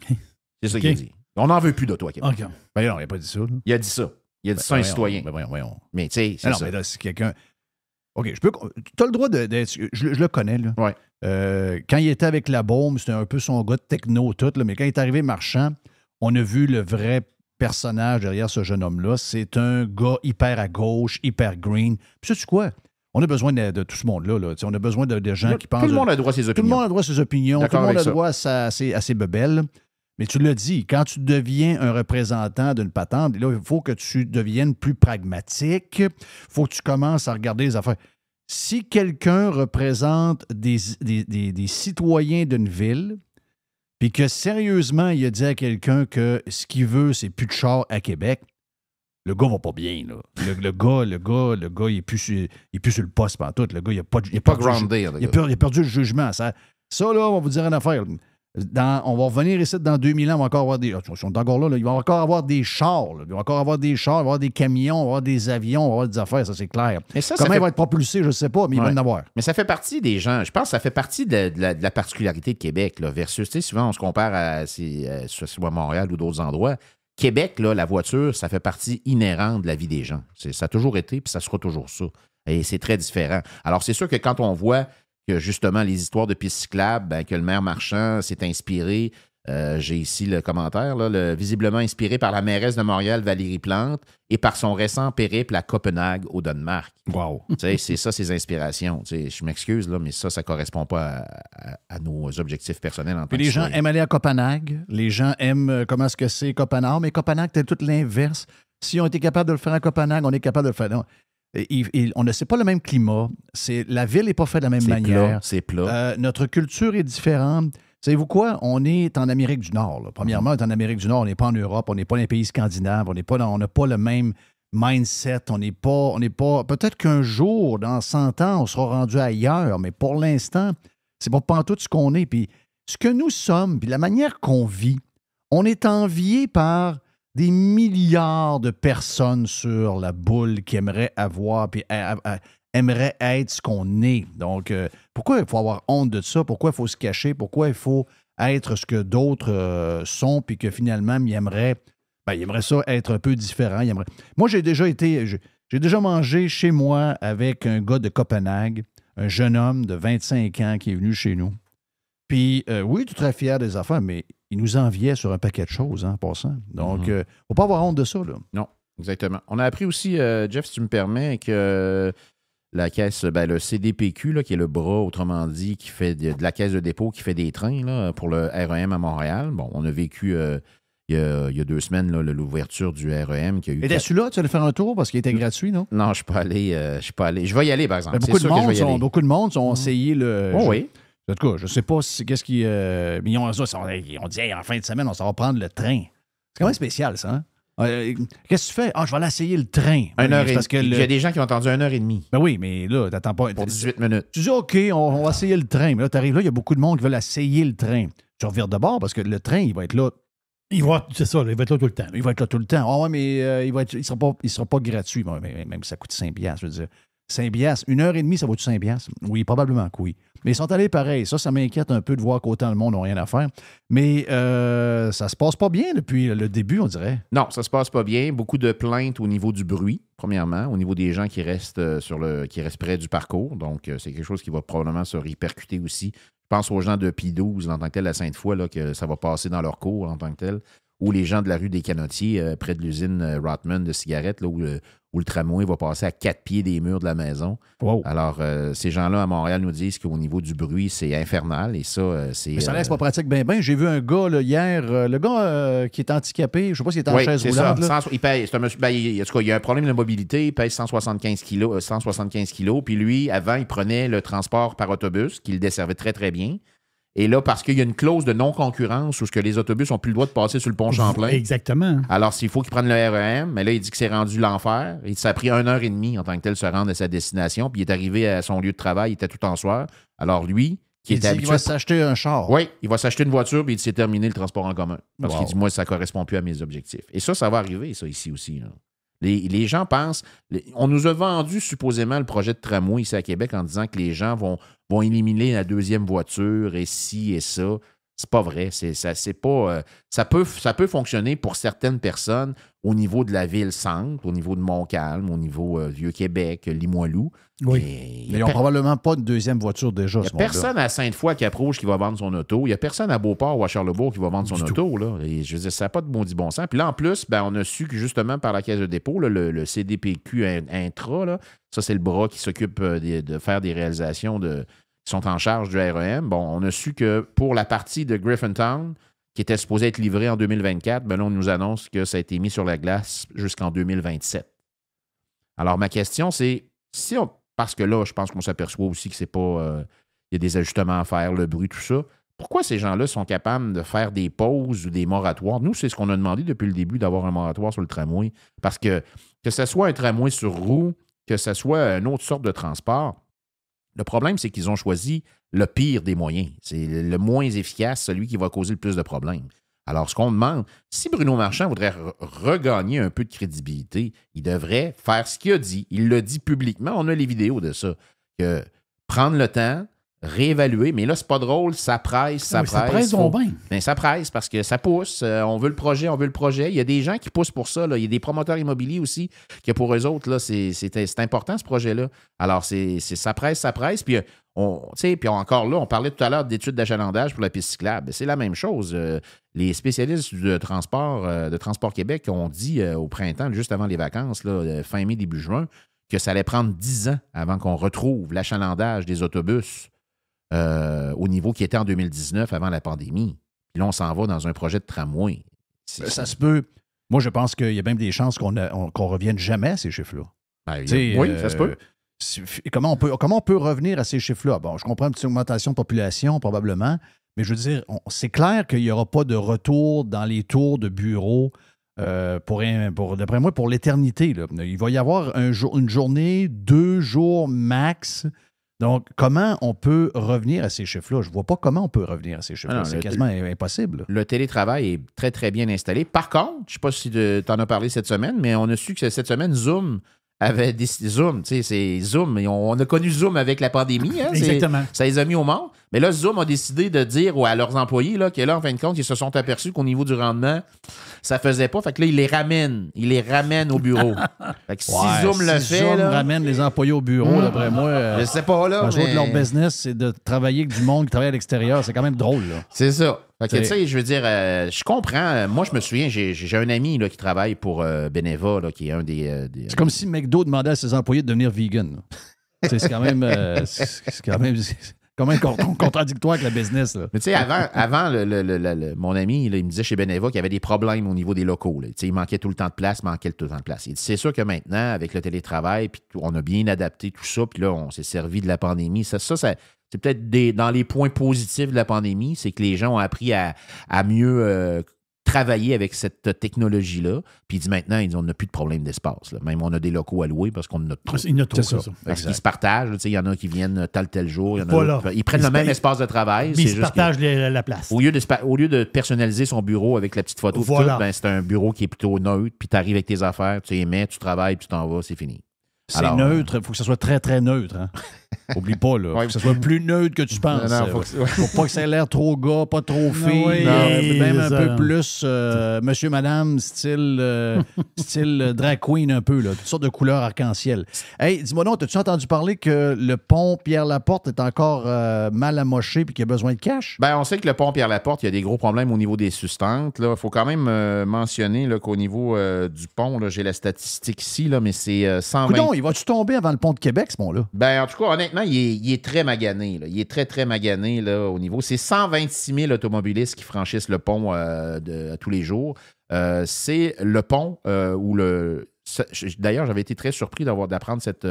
C'est ça qu'il a dit. On n'en veut plus d'auto à Québec. Okay. Ben non, il n'a pas dit ça. Là. Il a dit ça. Il a dit ça à un citoyen. Voyons. Mais tu sais, c'est ça. Mais là, c'est quelqu'un... OK, tu as le droit d'être... Je le connais, là. Ouais. Quand il était avec la bombe, c'était un peu son gars de techno, tout, là, mais quand il est arrivé Marchand, on a vu le vrai personnage derrière ce jeune homme-là. C'est un gars hyper à gauche, hyper green. Puis sais-tu quoi? On a besoin de tout ce monde-là. Là. On a besoin de gens qui pensent... Tout le monde a droit à ses opinions. Tout le monde a droit à ses opinions. Tout le monde a droit à ses bebelles. Mais tu l'as dit, quand tu deviens un représentant d'une patente, là, il faut que tu deviennes plus pragmatique. Il faut que tu commences à regarder les affaires. Si quelqu'un représente des citoyens d'une ville, puis que sérieusement, il a dit à quelqu'un que ce qu'il veut, c'est plus de char à Québec, le gars va pas bien. Là. Le gars, il est plus sur le poste pantoute. Le gars, il a pas groundé. Il a perdu le jugement. Ça là, on va vous dire une affaire. On va revenir ici dans 2000 ans, on va encore avoir des... Ils sont encore là, il va encore avoir des chars. Là. Il va encore avoir des chars, il va avoir des camions, il va avoir des avions, il va avoir des affaires, ça c'est clair. Comment il va être propulsé, je ne sais pas, mais il va en avoir. Mais ça fait partie des gens, je pense que ça fait partie de la particularité de Québec, là, versus, tu sais, souvent on se compare à soit Montréal ou d'autres endroits. Québec, là, la voiture, ça fait partie inhérente de la vie des gens. Ça a toujours été, puis ça sera toujours ça. Et c'est très différent. Alors c'est sûr que quand on voit que justement les histoires de pistes cyclables, que le maire Marchand s'est inspiré J'ai ici le commentaire, là, visiblement inspiré par la mairesse de Montréal, Valérie Plante, et par son récent périple à Copenhague, au Danemark. Wow. C'est ça, ses inspirations. Je m'excuse, là, mais ça ne correspond pas à nos objectifs personnels en tant que Puis les gens aiment aller à Copenhague. Les gens aiment comment est-ce que c'est Copenhague. Mais Copenhague, c'est tout l'inverse. Si on était capable de le faire à Copenhague, on est capable de le faire. Non. On ne sait pas le même climat. La ville n'est pas faite de la même manière. C'est plat. Notre culture est différente. Savez-vous quoi? On est en Amérique du Nord. Là. Premièrement, on est en Amérique du Nord. On n'est pas en Europe. On n'est pas dans les pays scandinaves. On n'a pas le même mindset. On n'est pas. Peut-être qu'un jour, dans 100 ans, on sera rendu ailleurs. Mais pour l'instant, c'est pas pantoute ce qu'on est. Puis ce que nous sommes, puis la manière qu'on vit, on est envié par des milliards de personnes sur la boule qui aimeraient avoir, puis aimerait être ce qu'on est. Donc, pourquoi il faut avoir honte de ça? Pourquoi il faut se cacher? Pourquoi il faut être ce que d'autres sont, puis que finalement, il aimerait ça être un peu différent. Moi, j'ai déjà mangé chez moi avec un gars de Copenhague, un jeune homme de 25 ans qui est venu chez nous. Puis, oui, tout très fier des affaires, mais il nous enviait sur un paquet de choses, en passant. Donc, il ne faut pas avoir honte de ça, là. Non, exactement. On a appris aussi, Jeff, si tu me permets, que la caisse, le CDPQ, là, qui est le bras, autrement dit, qui fait de la caisse de dépôt, qui fait des trains là, pour le REM à Montréal. Bon, on a vécu il y a 2 semaines là, l'ouverture du REM. Étais-tu là? Tu allais faire un tour parce qu'il était gratuit, non? Non, je ne suis pas allé. Je vais y aller, par exemple. Beaucoup de monde ont essayé le... Oh, oui. En tout cas, je ne sais pas qu'est-ce qui... mais ils ont dit, hey, en fin de semaine, on s'en va prendre le train. C'est quand même spécial, ça, hein? Qu'est-ce que tu fais? Ah, je vais aller essayer le train. Il y a des gens qui ont attendu 1h30. Ben oui, mais là, t'attends pas. Pour 18 minutes. Tu dis, OK, on va essayer le train. Mais là, tu arrives là, il y a beaucoup de monde qui veulent essayer le train. Tu revires de bord parce que le train, il va être là. C'est ça, il va être là tout le temps. Il va être là tout le temps. Ah ouais, mais il sera pas gratuit. Bon, même ça coûte 5$, je veux dire. 5$, 1h30, ça vaut-tu 5$? Oui, probablement que oui. Mais ils sont allés pareil. Ça m'inquiète un peu de voir qu'autant le monde n'a rien à faire. Mais ça se passe pas bien depuis le début, on dirait. Non, ça se passe pas bien. Beaucoup de plaintes au niveau du bruit, premièrement, au niveau des gens qui restent près du parcours. Donc, c'est quelque chose qui va probablement se répercuter aussi. Je pense aux gens de P12 en tant que tel à Sainte-Foy, là, que ça va passer dans leur cours en tant que tel. Ou les gens de la rue des Canotiers, près de l'usine Rotman de cigarettes, là, où le tramway va passer à 4 pieds des murs de la maison. Wow. Alors, ces gens-là à Montréal nous disent qu'au niveau du bruit, c'est infernal. Et ça, c'est... Mais ça reste pas pratique bien. J'ai vu un gars là, hier, le gars qui est handicapé, je ne sais pas s'il est en chaise roulante. Ça. Il pèse, c'est un monsieur, en tout cas, il y a un problème de mobilité, il pèse 175 kilos. Puis lui, avant, il prenait le transport par autobus, qui le desservait très, très bien. Et là, parce qu'il y a une clause de non-concurrence où ce que les autobus n'ont plus le droit de passer sur le pont Champlain. Exactement. Alors, s'il faut qu'il prenne le REM, mais là, il dit que c'est rendu l'enfer. Et ça a pris 1h30 en tant que tel se rendre à sa destination. Puis il est arrivé à son lieu de travail, il était tout en soir. Alors lui, qui était habitué... Il va s'acheter un char. Oui, il va s'acheter une voiture, puis il dit c'est terminé le transport en commun. Parce qu'il dit, moi, ça ne correspond plus à mes objectifs. Et ça va arriver, ça, ici aussi, là. Les gens pensent... On nous a vendu supposément le projet de tramway ici à Québec en disant que les gens vont éliminer la deuxième voiture et ci et ça. C'est pas vrai. Ça peut fonctionner pour certaines personnes au niveau de la ville-centre, au niveau de Montcalm, au niveau Vieux-Québec, Limoilou. Oui. Mais ils n'ont probablement pas de deuxième voiture déjà. Il n'y a personne à Sainte-Foy qui approche qui va vendre son auto. Il n'y a personne à Beauport ou à Charlebourg qui va vendre son auto. Là. Et je veux dire, ça n'a pas de maudit bon sens. Puis là, en plus, on a su que justement par la caisse de dépôt, là, le CDPQ Intra, là, ça, c'est le bras qui s'occupe de faire des réalisations qui sont en charge du REM. Bon, on a su que pour la partie de Griffintown, qui était supposée être livrée en 2024, là, on nous annonce que ça a été mis sur la glace jusqu'en 2027. Alors, ma question, c'est, parce que là, je pense qu'on s'aperçoit aussi que c'est pas... il y a des ajustements à faire, le bruit, tout ça. Pourquoi ces gens-là sont capables de faire des pauses ou des moratoires? Nous, c'est ce qu'on a demandé depuis le début, d'avoir un moratoire sur le tramway. Parce que ce soit un tramway sur roue, que ce soit une autre sorte de transport, le problème, c'est qu'ils ont choisi le pire des moyens. C'est le moins efficace, celui qui va causer le plus de problèmes. Alors, ce qu'on demande, si Bruno Marchand voudrait regagner un peu de crédibilité, il devrait faire ce qu'il a dit. Il l'a dit publiquement, on a les vidéos de ça, que prendre le temps, réévaluer. Mais là, c'est pas drôle, ça presse, ça presse. Ça presse donc bien. Ben, ça presse parce que ça pousse. On veut le projet, on veut le projet. Il y a des gens qui poussent pour ça. Là. Il y a des promoteurs immobiliers aussi que pour eux autres, là, c'est important ce projet-là. Alors, ça presse, ça presse. Puis, encore là, on parlait tout à l'heure d'études d'achalandage pour la piste cyclable. C'est la même chose. Les spécialistes de Transport Québec ont dit au printemps, juste avant les vacances, là, fin mai, début juin, que ça allait prendre 10 ans avant qu'on retrouve l'achalandage des autobus au niveau qui était en 2019 avant la pandémie. Puis là, on s'en va dans un projet de tramway. Ça se peut. Moi, je pense qu'il y a même des chances qu'on revienne jamais à ces chiffres-là. Oui, ça se peut. Comment on peut revenir à ces chiffres-là? Bon, je comprends une petite augmentation de population, probablement, mais je veux dire, c'est clair qu'il n'y aura pas de retour dans les tours de bureaux d'après moi, pour l'éternité. Là. Il va y avoir une journée, 2 jours max. Donc, comment on peut revenir à ces chiffres-là? Je ne vois pas comment on peut revenir à ces chiffres-là. C'est quasiment impossible. Le télétravail est très, très bien installé. Par contre, je ne sais pas si tu en as parlé cette semaine, mais on a su que cette semaine, Zoom avait décidé. Zoom, tu sais, c'est Zoom. On a connu Zoom avec la pandémie. Hein, exactement. Ça les a mis au monde. Mais là, Zoom a décidé de dire à leurs employés là, que là, en fin de compte, ils se sont aperçus qu'au niveau du rendement, ça ne faisait pas. Fait que là, ils les ramènent au bureau. Fait que si Zoom le fait. Zoom là, ramène les employés au bureau, d'après moi. je sais pas, là. Un jour de leur business, c'est de travailler avec du monde qui travaille à l'extérieur. C'est quand même drôle, là. C'est ça. Fait que, tu sais, je veux dire, je comprends. Moi, je me souviens, j'ai un ami là, qui travaille pour Beneva, là, qui est un des c'est comme si McDo demandait à ses employés de devenir vegan. C'est quand même. C'est quand même contradictoire avec le business. Là. Mais tu sais, avant mon ami, là, il me disait chez Beneva qu'il y avait des problèmes au niveau des locaux. Il manquait tout le temps de place, Il dit, c'est sûr que maintenant, avec le télétravail, puis on a bien adapté tout ça, puis là, on s'est servi de la pandémie. Ça c'est peut-être dans les points positifs de la pandémie, c'est que les gens ont appris à mieux travailler avec cette technologie-là. Puis il dit maintenant, on n'a plus de problème d'espace. Là. Même on a des locaux à louer parce qu'on en a trop. Il y en a trop, ça. Parce qu'ils se partagent. Il y en a qui viennent tel jour. Il y en a ils prennent le même espace de travail. Mais ils se partagent la place. Au lieu de personnaliser son bureau avec la petite photo, c'est un bureau qui est plutôt neutre. Puis tu arrives avec tes affaires, tu les mets, tu travailles, puis tu t'en vas, c'est fini. C'est neutre, il faut que ça soit très, très neutre. Hein? Oublie pas, là. Faut que ça soit plus neutre que tu penses. Faut pas que ça ait l'air trop gars, pas trop fille. Même un peu plus monsieur, madame, style drag queen un peu, là. Toutes sortes de couleurs arc-en-ciel. Hey, dis-moi donc, as-tu entendu parler que le pont Pierre-Laporte est encore mal amoché et qu'il y a besoin de cash? Ben, on sait que le pont Pierre-Laporte, il y a des gros problèmes au niveau des sustenances. Il faut quand même mentionner là, qu'au niveau du pont, là, j'ai la statistique ici, là, mais c'est 120... Coudon, il va-tu tomber avant le pont de Québec, ce pont-là? Ben, en tout cas, honnêtement, il est très magané. Là. Il est très, très magané là, au niveau. C'est 126 000 automobilistes qui franchissent le pont tous les jours. C'est le pont où le... D'ailleurs, j'avais été très surpris d'apprendre cette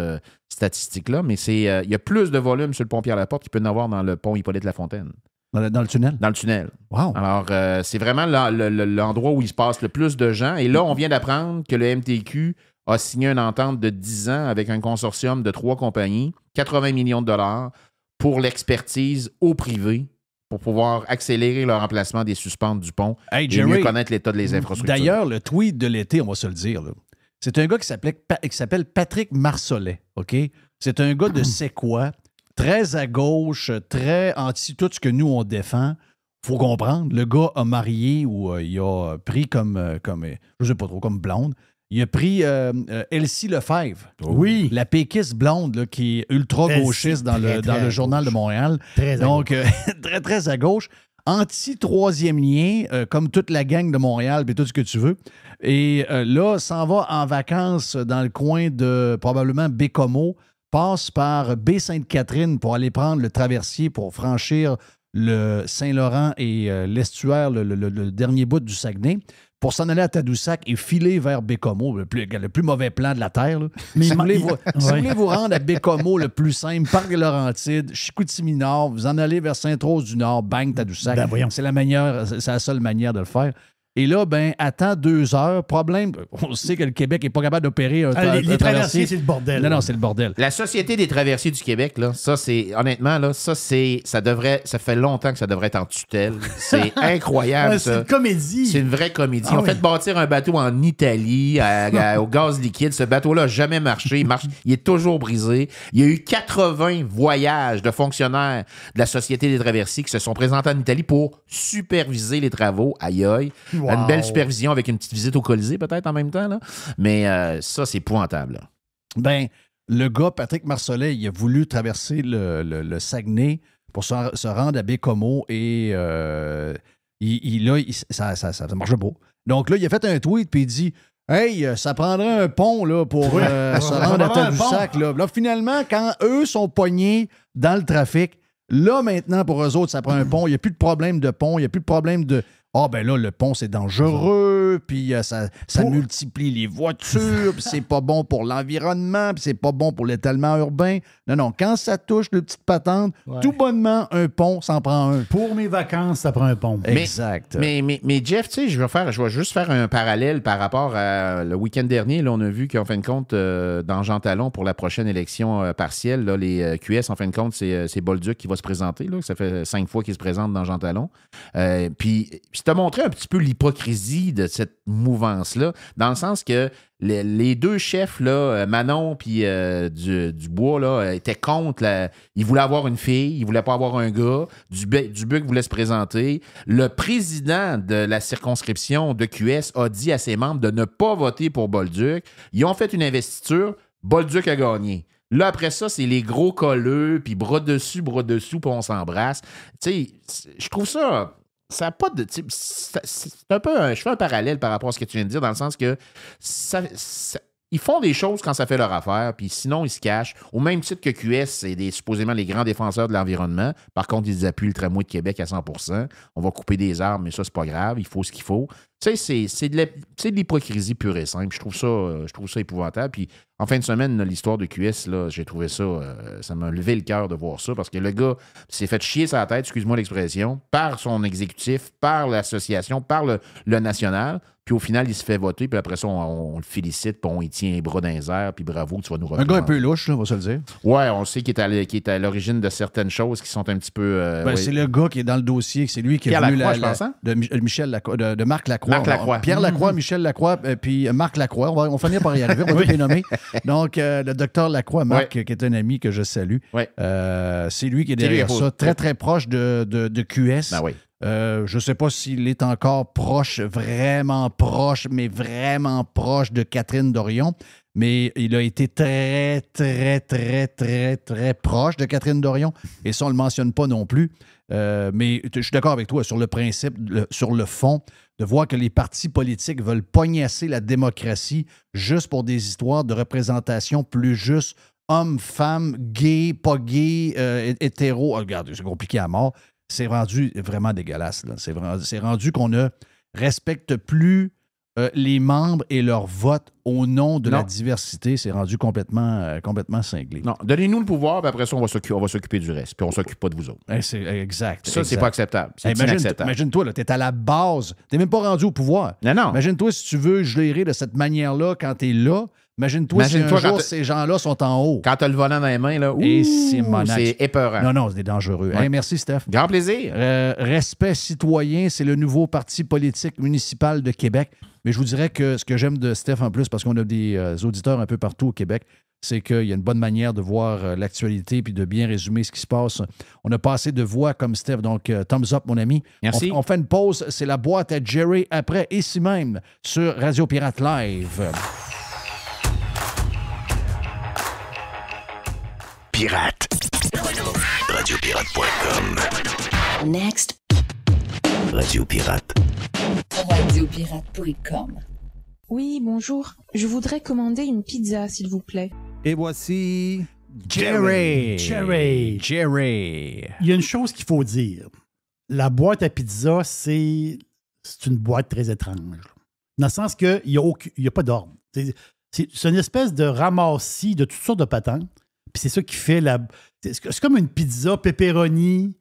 statistique-là, mais il y a plus de volume sur le pont Pierre-Laporte qu'il peut y en avoir dans le pont Hippolyte-Lafontaine. Dans le tunnel? Dans le tunnel. Wow. Alors, c'est vraiment l'endroit où il se passe le plus de gens. Et là, on vient d'apprendre que le MTQ a signé une entente de 10 ans avec un consortium de 3 compagnies, 80 millions de dollars, pour l'expertise au privé, pour pouvoir accélérer le remplacement des suspentes du pont et mieux connaître l'état des infrastructures. D'ailleurs, le tweet de l'été, on va se le dire, là, c'est un gars qui s'appelle Patrick Marsollet, OK? C'est un gars de C'est quoi? Très à gauche, très anti tout ce que nous, on défend. Faut comprendre, le gars a marié ou il a pris comme je sais pas trop, comme blonde. Il a pris Elsie Lefebvre. Oui. La péquiste blonde là, qui est ultra-gauchiste dans le Journal de Montréal. Donc, très, très à gauche. Anti-troisième lien, comme toute la gang de Montréal et tout ce que tu veux. Et là, s'en va en vacances dans le coin de probablement Bécomo, passe par Baie-Sainte-Catherine pour aller prendre le traversier pour franchir le Saint-Laurent et l'estuaire, le dernier bout du Saguenay, pour s'en aller à Tadoussac et filer vers Bécomo, le plus mauvais plan de la Terre. Là. Mais si vous voulez vous rendre à Bécomo, le plus simple, Parc-Laurentide, Chicoutimi-Nord, vous en allez vers Sainte-Rose-du-Nord, bang, Tadoussac. Ben voyons. C'est la seule manière de le faire. Et là, ben, attends 2 heures. Problème, on sait que le Québec n'est pas capable d'opérer les traversiers, c'est le bordel. Non, c'est le bordel. La Société des traversiers du Québec, là, ça, c'est, honnêtement, là, ça fait longtemps que ça devrait être en tutelle. C'est incroyable, ça. C'est une comédie. C'est une vraie comédie. Ils ont fait bâtir un bateau en Italie au gaz liquide. Ce bateau-là n'a jamais marché. Il est toujours brisé. Il y a eu 80 voyages de fonctionnaires de la Société des traversiers qui se sont présentés en Italie pour superviser les travaux. Aïe aïe. Wow. Une belle supervision avec une petite visite au Colisée peut-être en même temps. Là. Mais ça, c'est épouvantable. Là. Ben, le gars, Patrick Marcellet, il a voulu traverser le Saguenay pour se rendre à Bécomo et ça marche pas. Donc là, il a fait un tweet puis il dit hey, ça prendrait un pont là, pour se rendre à Tadoussac. Là, finalement, quand eux sont pognés dans le trafic, là, maintenant, pour eux autres, ça prend un pont. Il n'y a plus de problème de pont. Il n'y a plus de problème de ben là, le pont, c'est dangereux, puis ça multiplie les voitures, puis c'est pas bon pour l'environnement, puis c'est pas bon pour l'étalement urbain. Non, quand ça touche le petit patente, tout bonnement, un pont, ça en prend un. Pour mes vacances, ça prend un pont. Exact. Mais Jeff, tu sais, je vais juste faire un parallèle par rapport à le week-end dernier. Là, on a vu qu'en fin de compte, dans Jean Talon, pour la prochaine élection partielle, là, les QS, en fin de compte, c'est Bolduc qui va se présenter. Là. Ça fait 5 fois qu'il se présente dans Jean Talon. Puis je t'ai montré un petit peu l'hypocrisie de cette mouvance-là, dans le sens que les deux chefs, là, Manon puis Dubois, là, étaient contre. Ils voulaient avoir une fille, ils voulaient pas avoir un gars. Dubuc voulait se présenter. Le président de la circonscription de QS a dit à ses membres de ne pas voter pour Bolduc. Ils ont fait une investiture. Bolduc a gagné. Là, après ça, c'est les gros colleux, puis bras dessus, puis on s'embrasse. Tu sais, je trouve ça... Ça n'a pas de. C'est un peu. Je fais un parallèle par rapport à ce que tu viens de dire, dans le sens que ils font des choses quand ça fait leur affaire, puis sinon, ils se cachent. Au même titre que QS, c'est supposément les grands défenseurs de l'environnement. Par contre, ils appuient le tramway de Québec à 100%. On va couper des arbres, mais ça, c'est pas grave. Il faut ce qu'il faut. Tu sais, c'est de l'hypocrisie pure et simple. Je trouve ça épouvantable. Puis en fin de semaine, là, l'histoire de QS, là, j'ai trouvé ça... ça m'a levé le cœur de voir ça, parce que le gars s'est fait chier sa tête, excuse-moi l'expression, par son exécutif, par l'association, par le national. Puis au final, il se fait voter, puis après ça, on le félicite, puis on y tient les bras dans les airs, puis bravo, tu vas nous représenter. Un gars un peu louche, là, on va se le dire. Ouais, on sait qu'il est à l'origine de certaines choses qui sont un petit peu... C'est le gars qui est dans le dossier, c'est lui qui Pierre a voulu Lacroix, de Marc Lacroix. Marc Lacroix. Pierre Lacroix, Michel Lacroix, puis Marc Lacroix. On va finir par y arriver, on va tous les nommer. Donc, le docteur Lacroix, Marc, qui est un ami que je salue, c'est lui qui est derrière ça, très, très proche de QS. Ben oui. Je ne sais pas s'il est encore proche, vraiment proche de Catherine Dorion, mais il a été très, très, très, très, très proche de Catherine Dorion, et ça, on ne le mentionne pas non plus. Mais je suis d'accord avec toi sur le principe, sur le fond, de voir que les partis politiques veulent pognasser la démocratie juste pour des histoires de représentation plus juste, hommes, femmes, gays, pas gays, hétéros. Oh, regarde, c'est compliqué à mort. C'est rendu vraiment dégueulasse. Là. C'est rendu qu'on ne respecte plus les membres et leur vote au nom de la diversité. C'est rendu complètement cinglé. Non, donnez-nous le pouvoir, puis après ça, on va s'occuper du reste. Puis on ne s'occupe pas de vous autres. C'est exact. Ça, c'est pas acceptable. C'est inacceptable. Imagine-toi, tu es à la base. Tu n'es même pas rendu au pouvoir. Non. Imagine-toi si tu veux gérer de cette manière-là quand tu es là. Imagine-toi si un jour, ces gens-là sont en haut. Quand tu as le volant dans les mains, là, c'est épeurant. Non, c'est dangereux. Ouais. Hey, merci, Steph. Grand plaisir. Respect citoyen, c'est le nouveau parti politique municipal de Québec. Mais je vous dirais que ce que j'aime de Steph en plus, parce qu'on a des auditeurs un peu partout au Québec, c'est qu'il y a une bonne manière de voir l'actualité puis de bien résumer ce qui se passe. On a pas assez de voix comme Steph, donc thumbs up, mon ami. Merci. On fait une pause. C'est la boîte à Jerry après, ici même, sur Radio Pirate Live. Pirate. Radiopirate.com. Next. Radio Pirate. Radiopirate.com. Oui, bonjour. Je voudrais commander une pizza, s'il vous plaît. Et voici... Jerry. Il y a une chose qu'il faut dire. La boîte à pizza, c'est une boîte très étrange. Dans le sens qu'il n'y a pas d'ordre. C'est une espèce de ramassis de toutes sortes de patentes. Puis c'est ça qui fait c'est comme une pizza pepperoni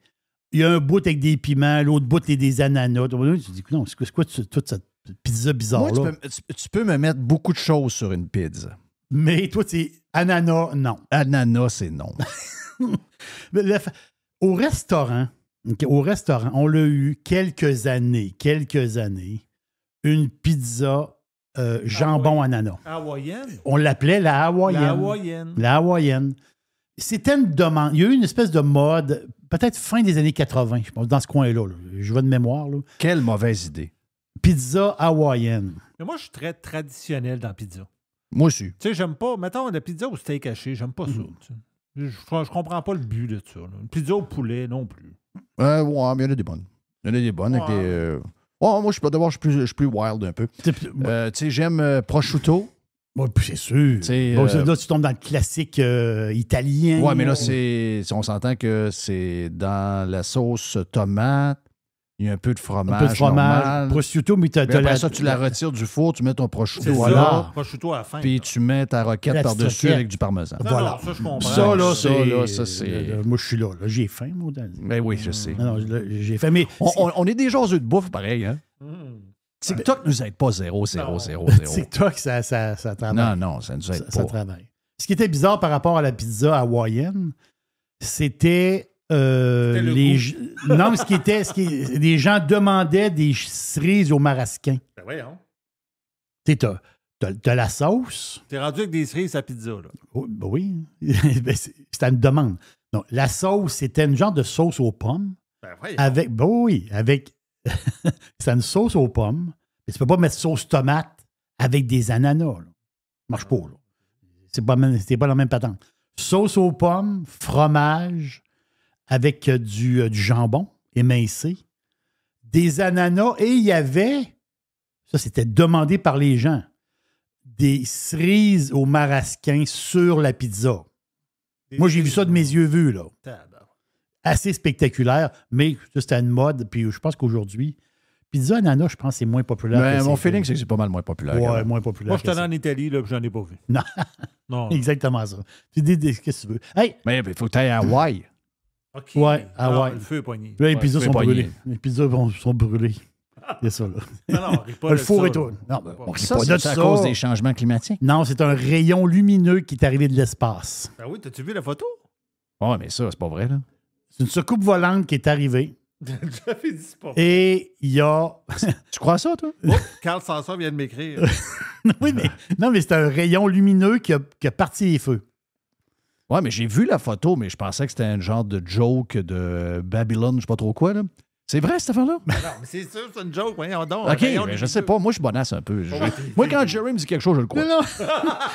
il y a un bout avec des piments, l'autre bout avec des ananas. Tu dis, non, c'est quoi toute cette pizza bizarre-là? Moi, tu peux me mettre beaucoup de choses sur une pizza. Mais toi, c'est ananas, non. Ananas, c'est non. Au restaurant, on l'a eu quelques années, une pizza jambon ananas. Hawaïenne? On l'appelait la hawaïenne. La hawaïenne. C'était une demande. Il y a eu une espèce de mode, peut-être fin des années 80, je pense, dans ce coin-là. Là. Je vois de mémoire. Là. Quelle mauvaise idée. Pizza hawaïenne. Mais moi, je suis très traditionnel dans la pizza. Moi aussi. Tu sais, j'aime pas... Mettons, la pizza au steak haché, j'aime pas ça. Tu sais. Je comprends pas le but de ça. Là. Une pizza au poulet, non plus. Ouais, mais il y en a des bonnes. Il y en a des bonnes avec des... moi, d'abord, je suis plus wild un peu. Tu sais, j'aime prosciutto. Ouais, c'est sûr. Là, tu tombes dans le classique italien. Ouais, mais là, on s'entend que c'est dans la sauce tomate. Il y a un peu de fromage. Un peu de fromage. Normal. Prosciutto, mais après ça, tu la retires du four, tu mets ton prosciutto. Voilà. Prosciutto à la fin. Puis tu mets ta roquette par-dessus avec du parmesan. Voilà. Non, ça, je comprends. Ça, c'est... Moi, je suis là. J'ai faim, moi. Ben oui, je sais. Non, j'ai faim. Mais on est des jaseux de bouffe, pareil, hein? TikTok nous aide pas 0. TikTok, ça travaille. Non, ça nous aide pas. Ça travaille. Ce qui était bizarre par rapport à la pizza hawaïenne, c'était non, mais les gens demandaient des cerises au marasquin. Ben voyons. Tu sais, t'as la sauce. T'es rendu avec des cerises à pizza, là. Oui. C'était une demande. Donc, la sauce, c'était une genre de sauce aux pommes. Ben voyons. Avec c'est une sauce aux pommes. Mais tu peux pas mettre sauce tomate avec des ananas. Là. Ça marche pas, là. C'est pas la même patente. Sauce aux pommes, fromage, avec du jambon émincé, des ananas, et il y avait, ça c'était demandé par les gens, des cerises au marasquin sur la pizza. Moi, j'ai vu ça de mes yeux vus, là. Assez spectaculaire, mais ça, c'était une mode, puis je pense qu'aujourd'hui, pizza ananas, je pense que c'est moins populaire. Mais mon feeling, c'est que c'est pas mal moins populaire. Ouais, moins populaire. Moi, je suis allé en Italie, là, puis j'en ai pas vu. Non. Non. Exactement ça. Qu'est-ce que tu veux? Hey! Mais il faut que tu ailles à Hawaï. OK. Ouais, Hawaï. Le feu est poigné. Là, les pizzas le sont feu est brûlées. Les pizzas sont brûlées. Il y a ça, là. Non, Le four et tout. Non, on rit pas de C'est à ça. cause des changements climatiques. Non, c'est un rayon lumineux qui est arrivé de l'espace. Ben oui, t'as-tu vu la photo? Ouais, mais ça, c'est pas vrai, là. C'est une soucoupe volante qui est arrivée. J'avais dit pas. Et il y a... Tu crois ça, toi? Oh, Carl Sanson vient de m'écrire. Oui, mais... Non, mais c'est un rayon lumineux qui a parti les feux. Ouais, mais j'ai vu la photo, mais je pensais que c'était un genre de joke de Babylone, je sais pas trop quoi, là. C'est vrai, cette affaire-là? Non, mais c'est sûr, c'est une joke. Voyons donc. OK, mais je sais pas. Moi, je suis bonasse un peu. Moi, quand Jerry me dit quelque chose, je le crois. Non,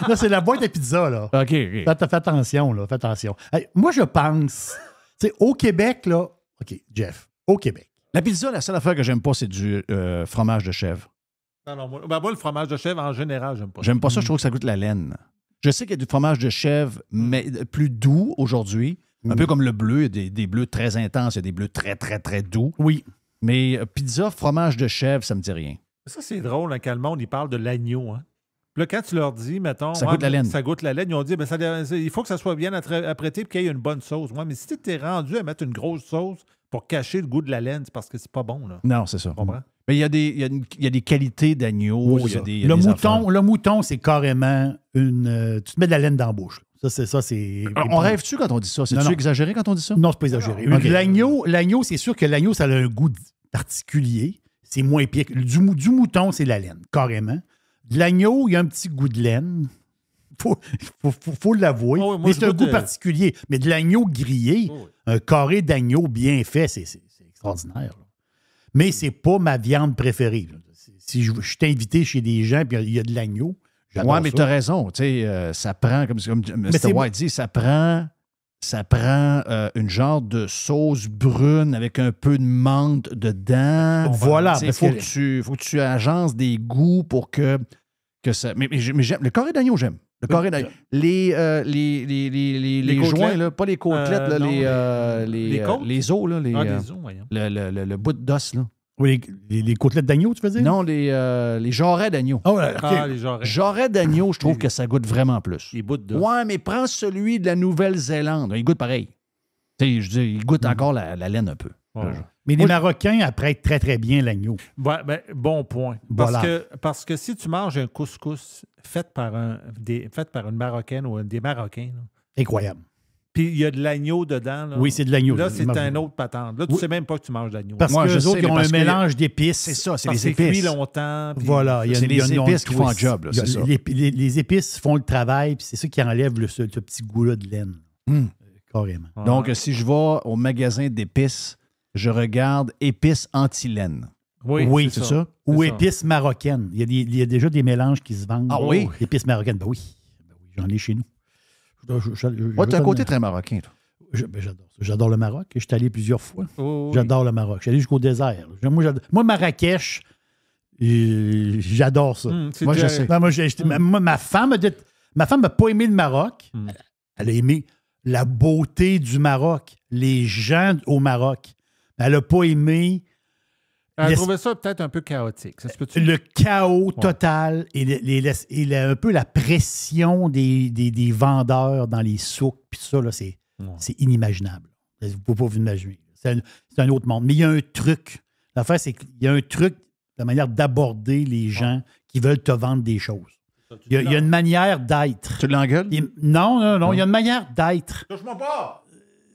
non, c'est la boîte à pizza, là. OK. Fais attention, là. Fais attention. Hey, moi, je pense... Tu sais, au Québec, là... OK, Jeff. Au Québec. La pizza, la seule affaire que j'aime pas, c'est du fromage de chèvre. Non, moi, le fromage de chèvre, en général, j'aime pas. J'aime pas ça, je trouve que ça goûte la laine. Je sais qu'il y a du fromage de chèvre, mais plus doux aujourd'hui. Un peu comme le bleu. Il y a des bleus très intenses, il y a des bleus très, très, très doux. Oui. Mais pizza, fromage de chèvre, ça me dit rien. Ça, c'est drôle, hein, quand le monde, il parle de l'agneau. Hein. Puis là, quand tu leur dis, mettons... Ça goûte la laine. Ça goûte la laine. Ils ont dit, ben, il faut que ça soit bien apprêté et qu'il y ait une bonne sauce. Ouais, mais si tu t'es rendu à mettre une grosse sauce pour cacher le goût de la laine, c'est parce que c'est pas bon. Là. Non, c'est ça. Tu comprends? Mais il y a des qualités d'agneau. Oui, le mouton, c'est carrément une... tu te mets de la laine dans la bouche. Ça, c'est... On rêve-tu quand on dit ça? C'est-tu exagéré quand on dit ça? Non, c'est pas exagéré. Okay. L'agneau, c'est sûr que l'agneau, ça a un goût particulier. C'est moins pire. Du mouton, c'est la laine, carrément. De l'agneau, il y a un petit goût de laine. Faut l'avouer. Oh, oui, mais c'est un goût particulier. Mais de l'agneau grillé, un carré d'agneau bien fait, c'est extraordinaire. Là. Mais c'est pas ma viande préférée. Là. Si je suis invité chez des gens et il y a de l'agneau, j'adore mais ça. tu as raison. Ça prend, comme Mr. White dit, ça prend une genre de sauce brune avec un peu de menthe dedans. Voilà. Il faut que tu agences des goûts pour que ça... Mais j'aime. Le carré d'agneau, j'aime. Le carré d'agneau. Les joints, là, pas les côtelettes, là, les os. Là, les os, voyons. Le bout d'os, là. Oui, les côtelettes d'agneau, tu veux dire? Non, les jarrets d'agneau. Oh, okay. Les jarrets. Jarrets d'agneau, je trouve que ça goûte vraiment plus. Les bouts d'os. Ouais, mais prends celui de la Nouvelle-Zélande. Il goûte pareil. Tu sais, je dis, il goûte encore la laine un peu. Ouais. Mais les Marocains apprêtent très, très bien l'agneau. Ouais, ben, bon point. Parce que si tu manges un couscous fait par une Marocaine ou des Marocains, là, Incroyable. puis il y a de l'agneau dedans. Là, Oui, c'est de l'agneau. Là, c'est un autre patente. Là, tu sais même pas que tu manges de l'agneau. Parce Moi, que je les autres, sais, ils ont mais un parce que- mélange d'épices. C'est ça, c'est Parce les que c'est cuit épices. longtemps. puis- Voilà. C'est les ils ont épices un qui font le twist. job, là, c'est ça. Les épices font le travail, puis c'est ça qui enlève ce petit goût-là de laine. Carrément. Ouais. Donc, si je vais au magasin d'épices, je regarde épices anti-laine. Oui, c'est ça? Ou C'est ça. épices marocaines. Il y a déjà des mélanges qui se vendent. Ah oui? Épices marocaines, ben oui. J'en ai chez nous. Ouais, t'as un côté très marocain, toi. J'adore ça. J'adore le Maroc. Je suis allé plusieurs fois. Oui. J'adore le Maroc. Je suis allé jusqu'au désert. Moi, Marrakech, j'adore ça. C'est Moi, je déjà- sais. Non, moi, ma femme n'a pas aimé le Maroc. Elle a aimé la beauté du Maroc, les gens au Maroc. Elle n'a pas aimé Elle trouvait ça peut-être un peu chaotique. Ça se peut-tu? le chaos total et un peu la pression des vendeurs dans les souks. Puis ça, là, c'est inimaginable. Vous ne pouvez pas vous imaginer. C'est un autre monde. Mais il y a un truc. L'affaire, c'est qu'il y a un truc, la manière d'aborder les gens qui veulent te vendre des choses. Il y a une manière d'être. Tu l'engueules? Non. Il y a une manière d'être. Touche-moi pas!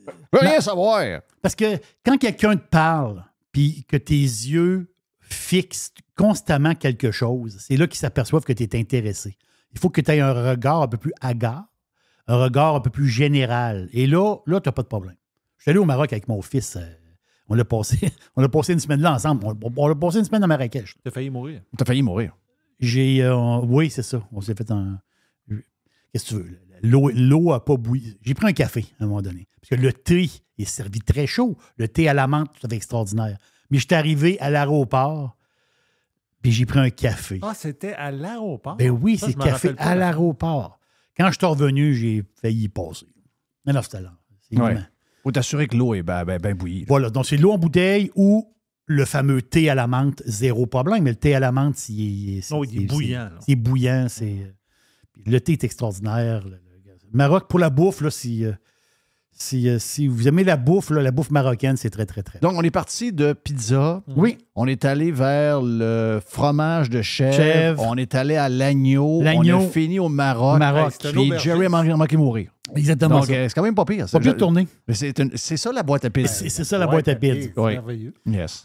Je veux rien savoir. Parce que quand quelqu'un te parle, puis que tes yeux fixent constamment quelque chose, c'est là qu'ils s'aperçoivent que tu es intéressé. Il faut que tu aies un regard un peu plus hagard, un regard un peu plus général. Et là tu n'as pas de problème. Je suis allé au Maroc avec mon fils. On l'a passé une semaine là ensemble. On l'a passé une semaine à Marrakech. T'as failli mourir. T'as failli mourir. Oui, c'est ça. On s'est fait un... Qu'est-ce que tu veux? L'eau n'a pas bouilli. J'ai pris un café à un moment donné. Parce que le thé est servi très chaud. Le thé à la menthe, tout à fait extraordinaire. Mais je suis arrivé à l'aéroport, puis j'ai pris un café. Ah, c'était à l'aéroport? Ben oui, Ça, c'est je me café rappelle pas. à l'aéroport. Quand je suis revenu, j'ai failli y passer. Mais non, c'était là. C'est Ouais. vraiment- Faut t'assurer que l'eau est ben bouillie. là. Voilà, donc c'est de l'eau en bouteille ou le fameux thé à la menthe, zéro problème. Mais le thé à la mentte, il est bouillant, là. C'est bouillant. Le thé est extraordinaire. Le Maroc, pour la bouffe, là, si vous aimez la bouffe marocaine, c'est très, très, très. Donc, on est parti de pizza. Oui. On est allé vers le fromage de chèvre. Chèvre. On est allé à l'agneau. L'agneau. On a fini au Maroc. Au Maroc. c'est un Puis aubergiste. Jerry a manqué mourir. Exactement Donc, ça. c'est quand même pas pire. Pas obligé de tourner. Mais c'est ça la boîte à pizza. C'est ça la boîte à pizza. C'est Oui. merveilleux. Yes.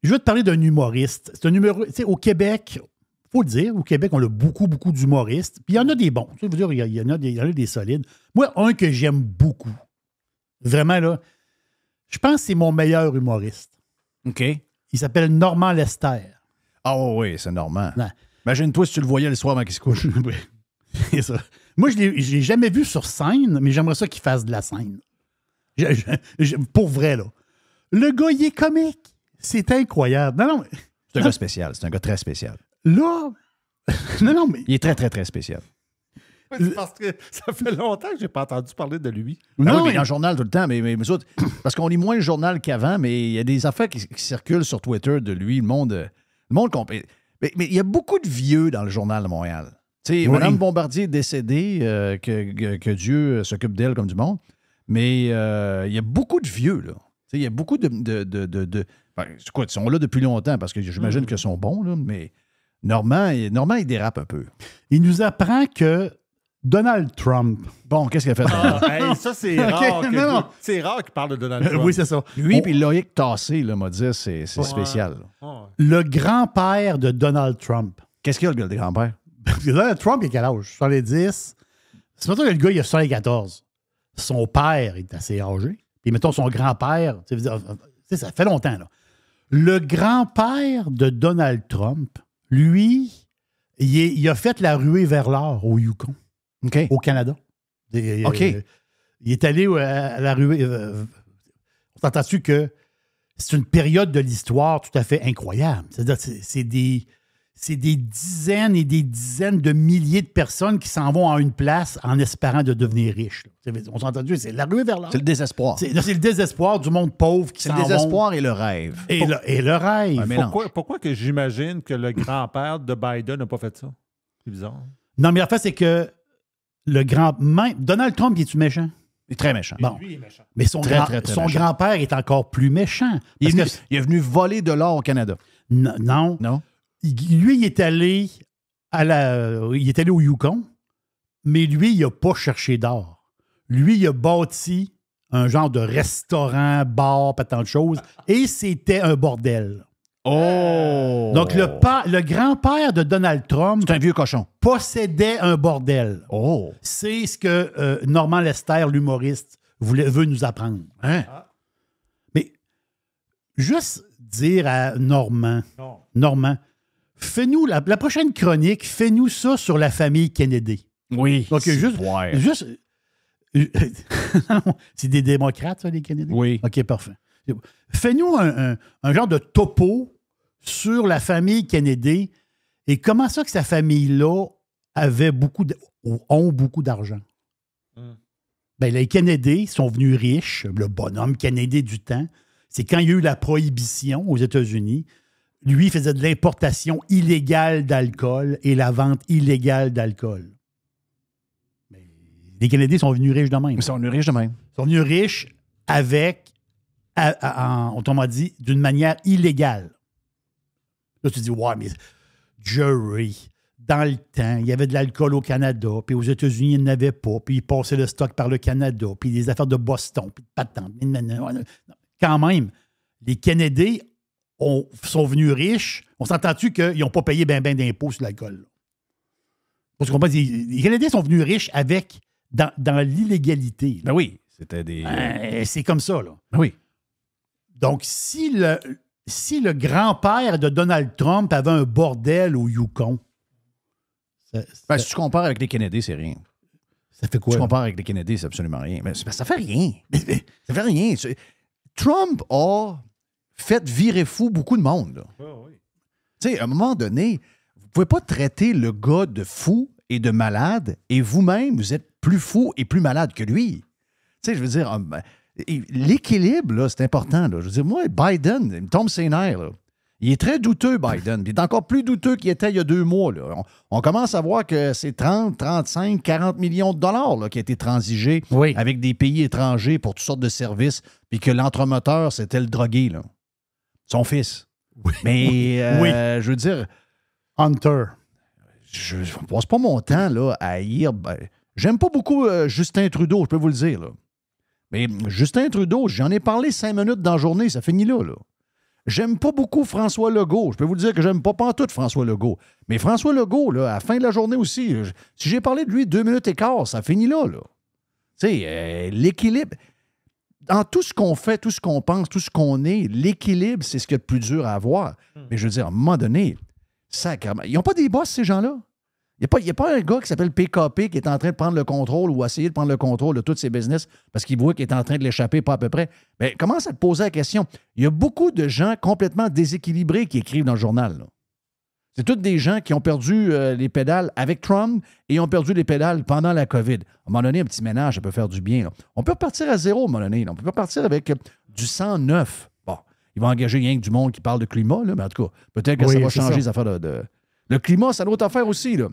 Je veux te parler d'un humoriste. C'est un humoriste. Tu sais, au Québec, il faut le dire, au Québec, on a beaucoup, beaucoup d'humoristes. Puis il y en a des bons. Tu sais, je veux dire, il y en a des solides. Moi, un que j'aime beaucoup, vraiment, là, je pense que c'est mon meilleur humoriste. OK. Il s'appelle Normand Lester. Ah oui, c'est normal. Ouais. Imagine-toi si tu le voyais le soir avant qu'il se couche. Oui. C'est ça. Moi, je ne l'ai jamais vu sur scène, mais j'aimerais ça qu'il fasse de la scène. Pour vrai, là. Le gars, il est comique. C'est incroyable. Non, mais C'est un gars spécial. C'est un gars très spécial. là... non, mais... Il est très, très, très spécial. C'est parce que ça fait longtemps que je n'ai pas entendu parler de lui. Ah Non, oui, mais mais- dans le journal tout le temps. Mais autres, parce qu'on lit moins le journal qu'avant, mais il y a des affaires qui circulent sur Twitter de lui. Le monde mais il y a beaucoup de vieux dans le journal de Montréal. Tu sais, Oui. Mme Bombardier est décédée, que Dieu s'occupe d'elle comme du monde. Mais il y a beaucoup de vieux, là. Tu sais, il y a beaucoup de ben, c'est quoi, ils sont là depuis longtemps parce que j'imagine qu'ils sont bons, là, mais Normand, il dérape un peu. Il nous apprend que Donald Trump... Bon, qu'est-ce qu'il a fait? Hey, ça, c'est Ok, rare. non. C'est rare qu'il parle de Donald Trump. oui, c'est ça. Lui puis Loïc Tassé, là, m'a dit, c'est spécial. là. Ouais. Le grand-père de Donald Trump. Qu'est-ce qu'il y a, le grand-père? Parce que Donald Trump, il a quel âge? 70. C'est mettons que le gars, il a 74. Son père est assez âgé. Puis mettons son grand-père, tu sais, ça fait longtemps, là. Le grand-père de Donald Trump, lui, il a fait la ruée vers l'or au Yukon, OK. au Canada. OK. Il est allé à la ruée. On s'entend-tu que c'est une période de l'histoire tout à fait incroyable. C'est-à-dire, c'est des dizaines et des dizaines de milliers de personnes qui s'en vont à une place en espérant de devenir riches. Là. On s'entend entendu, c'est la ruée vers l'or. C'est le désespoir. C'est le désespoir du monde pauvre qui C'est s'en le vont. désespoir et le rêve. Et le rêve. Un mélange. Pourquoi que j'imagine que le grand-père de Biden n'a pas fait ça? C'est bizarre. Non, mais la fait, c'est que Donald Trump, il est-tu méchant? Il est très méchant. Bon. Lui, il est méchant. Mais son Très, très, très méchant. grand-père est encore plus méchant. Il Parce que- est venu voler de l'or au Canada. non. Non? Lui, il est allé il est allé au Yukon, mais lui, il n'a pas cherché d'or. Lui, il a bâti un genre de restaurant, bar, pas tant de choses, et c'était un bordel. Oh! Donc, le grand-père de Donald Trump C'est un vieux cochon. possédait un bordel. Oh! C'est ce que Normand Lester, l'humoriste, veut nous apprendre. Hein? Mais juste dire à Normand, fais-nous la prochaine chronique, fais-nous ça sur la famille Kennedy. Oui. Donc, juste c'est des démocrates, ça, les Kennedy? Oui. OK, parfait. Fais-nous un genre de topo sur la famille Kennedy et comment ça que sa famille-là ont beaucoup d'argent. Ben, les Kennedy sont venus riches, le bonhomme Kennedy du temps. C'est quand il y a eu la prohibition aux États-Unis. Lui, il faisait de l'importation illégale d'alcool et la vente illégale d'alcool. Mais les Kennedy sont venus riches de même. Ils sont venus riches de même. Ils sont venus riches avec, autrement dit, d'une manière illégale. Là, tu dis, ouais, mais Jerry, dans le temps, il y avait de l'alcool au Canada, puis aux États-Unis, il n'y en avait pas, puis ils passaient le stock par le Canada, puis des affaires de Boston, puis de patente. Quand même, les Kennedy sont venus riches. On s'entend-tu qu'ils n'ont pas payé ben d'impôts sur l'alcool? Parce qu'on les Canadiens sont venus riches dans l'illégalité. Ben oui. C'était des. C'est comme ça, là. Ben oui. Donc, si le grand-père de Donald Trump avait un bordel au Yukon, Si tu compares avec les Kennedy, c'est rien. ça fait quoi? Tu compares avec les Kennedy, c'est absolument rien. Mais ça fait rien. Ça fait rien. Trump a fait virer fou beaucoup de monde. Là. Tu sais, à un moment donné, vous ne pouvez pas traiter le gars de fou et de malade et vous-même, vous êtes plus fou et plus malade que lui. Tu sais, je veux dire, l'équilibre, là, c'est important. Là. Je veux dire, moi, Biden, il me tombe ses nerfs. Là. Il est très douteux, Biden. Puis il est encore plus douteux qu'il était il y a 2 mois. Là. On commence à voir que c'est 30, 35, 40 millions de dollars là, qui a été transigé avec des pays étrangers pour toutes sortes de services, puis que l'entremetteur, c'était le drogué, là. Son fils. Oui. Mais, je veux dire... Hunter. Je ne passe pas mon temps là, à haïr... j'aime pas beaucoup Justin Trudeau, je peux vous le dire. Là. Mais Justin Trudeau, j'en ai parlé 5 minutes dans la journée, ça finit là. J'aime pas beaucoup François Legault. Je peux vous le dire que j'aime pas pantoute François Legault. Mais François Legault, là, à la fin de la journée aussi, si j'ai parlé de lui 2 minutes et quart, ça finit là. Tu sais, l'équilibre... Dans tout ce qu'on fait, tout ce qu'on pense, tout ce qu'on est, l'équilibre, c'est ce qu'il y a de plus dur à avoir. Mais je veux dire, à un moment donné, sacrément, ils n'ont pas des boss, ces gens-là. Il n'y a pas un gars qui s'appelle PKP qui est en train de prendre le contrôle ou essayer de prendre le contrôle de tous ses business parce qu'il voit qu'il est en train de l'échapper, pas à peu près. Bien, commence à te poser la question. Il y a beaucoup de gens complètement déséquilibrés qui écrivent dans le journal. Là. C'est tous des gens qui ont perdu les pédales avec Trump et ont perdu les pédales pendant la COVID. À un moment donné, un petit ménage, ça peut faire du bien. Là. On peut repartir à zéro à un moment donné. Là. On peut repartir avec du sang neuf. Bon, ils vont engager rien que du monde qui parle de climat, là, mais en tout cas, peut-être que ça va changer les affaires de... Le climat, c'est une autre affaire aussi. Là.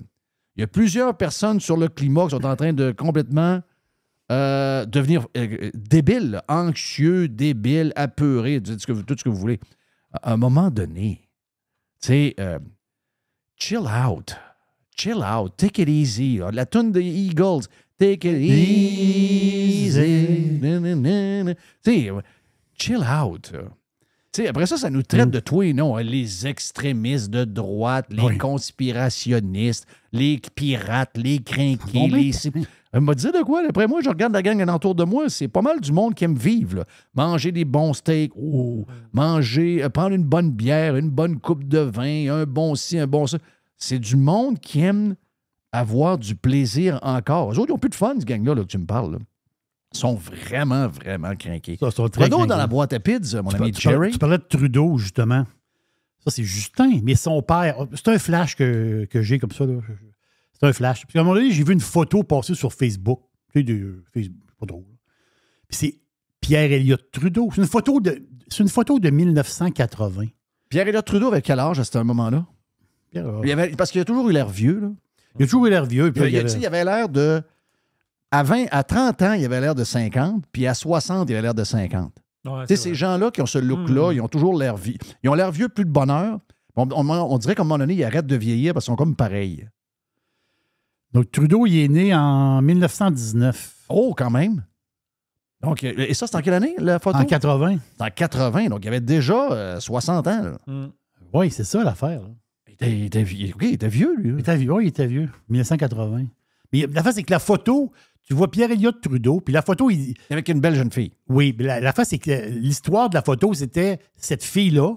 Il y a plusieurs personnes sur le climat qui sont en train de complètement devenir débiles, là. Anxieux, débiles, apeurés, tout ce que vous voulez. À un moment donné, tu sais... chill out. Take it easy. La tune des Eagles. Take it easy. Tu sais, chill out. Tu sais, après ça nous traite de tout et non. Les extrémistes de droite, les conspirationnistes, les pirates, les crinqués, Elle m'a dit de quoi? Après moi, je regarde la gang alentour de moi. C'est pas mal du monde qui aime vivre. Là. Manger des bons steaks, prendre une bonne bière, une bonne coupe de vin, un bon ci, un bon ça. C'est du monde qui aime avoir du plaisir encore. Eux autres, ils n'ont plus de fun, ce gang-là que tu me parles. Là. Ils sont vraiment, vraiment crinqués. Trudeau dans la boîte à pizza, mon ami Jerry. Tu parlais de Trudeau, justement. Ça, c'est Justin, mais son père. C'est un flash que j'ai comme ça. Là. C'est un flash. Puis à un moment donné, j'ai vu une photo passer sur Facebook. Tu sais, Facebook, c'est pas drôle. Puis c'est Pierre Elliott Trudeau. C'est une photo de 1980. Pierre Elliott Trudeau avait quel âge à ce moment-là? Parce qu'il a toujours eu l'air vieux. Là. Il a toujours eu l'air vieux. Puis il avait l'air de À 30 ans, il avait l'air de 50, puis à 60, il avait l'air de 50. Ouais, Tu sais, ces gens-là qui ont ce look-là, ils ont toujours l'air vieux. Ils ont l'air vieux plus de bonheur. On dirait qu'à un moment donné, ils arrêtent de vieillir parce qu'ils sont comme pareils. Donc, Trudeau, il est né en 1919. Oh, quand même. Donc, et ça, c'est en quelle année, la photo? En 80. C'est en 80. Donc, il avait déjà 60 ans. Là. Oui, c'est ça l'affaire. Là. Il était vieux. OK, il était vieux, lui. Il était vieux. Oui, il était vieux. 1980. Mais l'affaire, c'est que la photo, tu vois Pierre-Éliott Trudeau, puis la photo, Avec une belle jeune fille. Oui, mais l'affaire, c'est que l'histoire de la photo, c'était cette fille-là,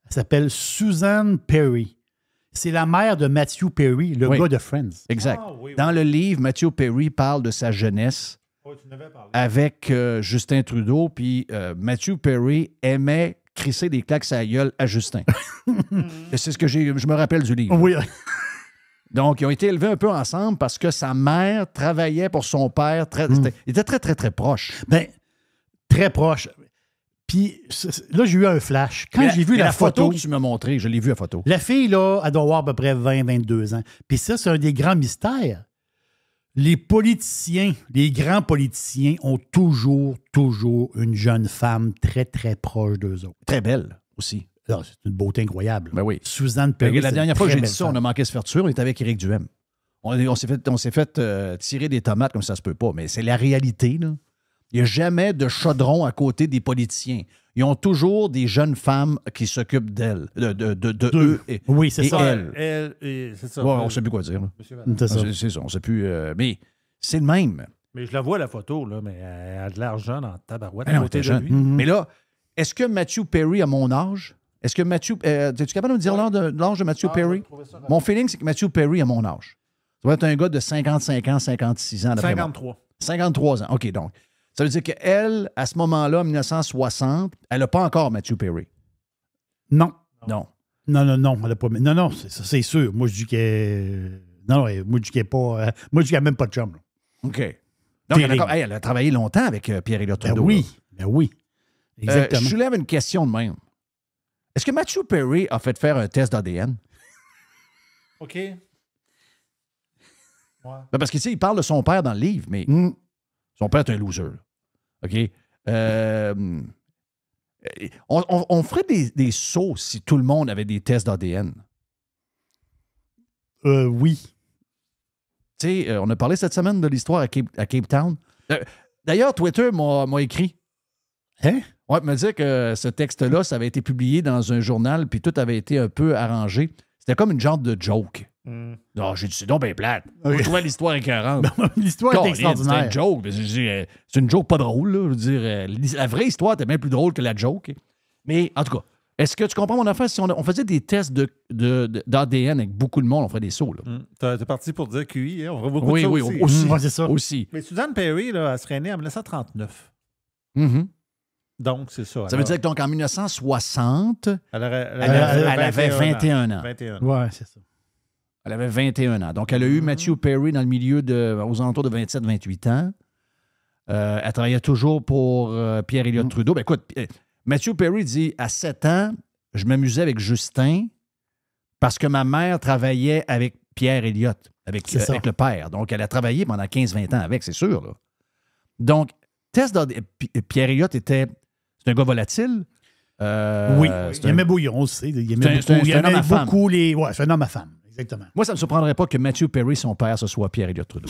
elle s'appelle Susan Perry. C'est la mère de Matthew Perry, le Oui. gars de Friends. Exact. Ah, oui, oui. Dans le livre, Matthew Perry parle de sa jeunesse Tu n'avais parlé. avec Justin Trudeau, puis Matthew Perry aimait crisser des claques à la gueule à Justin. C'est ce que je me rappelle du livre. Oui. Donc, ils ont été élevés un peu ensemble parce que sa mère travaillait pour son père. Il était très, très, très proche. Bien, très proche. Puis là, j'ai eu un flash. Quand j'ai vu la photo que tu m'as montrée, je l'ai vue à photo. La fille, là, elle doit avoir à peu près 20-22 ans. Puis ça, c'est un des grands mystères. Les politiciens, les grands politiciens ont toujours une jeune femme très, très proche d'eux autres. Très belle aussi. Là, c'est une beauté incroyable. Ben oui. Suzanne Perry. La c'est dernière une fois que très j'ai dit belle ça, on femme. a manqué se faire tuer, on était avec Éric Duhem. On s'est fait tirer des tomates comme ça se peut pas, mais c'est la réalité, là. Il n'y a jamais de chaudron à côté des politiciens. Ils ont toujours des jeunes femmes qui s'occupent d'elles, de eux et, Oui, c'est et ça. elles. C'est ça. Ouais, on ne sait plus quoi dire. Là. C'est ça. C'est ça, on ne sait plus. Mais c'est le même. Mais je la vois, la photo, là, mais elle a de l'argent dans tabarouette Ah à non, côté t'es de jeune. lui. Mhm. Mais là, est-ce que Matthew Perry, à mon âge, es-tu capable de me dire l'âge de Matthew Perry? Mon feeling, c'est que Matthew Perry, à mon âge, ça va être un gars de 55 ans, 56 ans. d'après moi. 53. 53 ans. OK, donc. Ça veut dire qu'elle, à ce moment-là, en 1960, elle n'a pas encore Matthew Perry. Non. Non. Non, elle a pas. Non, c'est sûr. Moi, je dis qu'elle. Non, moi, je dis qu'elle n'est pas. Moi, je dis qu'elle n'a même pas de chum. Là. OK. Donc, elle a travaillé longtemps avec Pierre-Éliott Ben Trudeau. oui. Ben oui. là. Exactement. Je soulève une question de même. Est-ce que Matthew Perry a fait faire un test d'ADN? OK. Ben parce que, tu sais, il parle de son père dans le livre, mais son père est un loser. là. OK? On ferait des sauts si tout le monde avait des tests d'ADN. Oui. Tu sais, on a parlé cette semaine de l'histoire à Cape Town. D'ailleurs, Twitter m'a écrit. Hein? Ouais, me dire que ce texte-là, ça avait été publié dans un journal, puis tout avait été un peu arrangé. C'était comme une genre de joke. Non, j'ai dit, c'est donc bien plate. Je trouvais l'histoire écœurante. L'histoire est extraordinaire. C'est une joke. Mais c'est une joke pas drôle. Là. Je veux dire, la vraie histoire était bien plus drôle que la joke. Mais en tout cas, est-ce que tu comprends mon affaire? Si on faisait des tests d'ADN avec beaucoup de monde, on ferait des sauts. Là. T'es parti pour dire QI, hein? On ferait beaucoup Oui, de ça oui, aussi. aussi. Ouais, c'est ça. Aussi. Mais Suzanne Perry, là, elle serait née en 1939. Mhm. Donc, c'est ça. Ça veut dire que donc en 1960, Elle avait 21 ans. 21 ans. Ouais, c'est ça. Elle avait 21 ans. Donc, elle a eu Matthew Perry dans le milieu aux alentours de 27-28 ans. Elle travaillait toujours pour Pierre-Éliott Trudeau. Ben, écoute, Matthew Perry dit, à 7 ans, je m'amusais avec Justin parce que ma mère travaillait avec Pierre-Éliott, avec le père. Donc, elle a travaillé pendant 15-20 ans avec, c'est sûr. Là. Donc, Pierre-Éliott c'est un gars volatile. Oui, il aimait bouillon aussi. Il aimait beaucoup les... Ouais, c'est un homme à femme. Exactement. Moi, ça ne me surprendrait pas que Matthew Perry, son père, ce soit Pierre-Éliott Trudeau.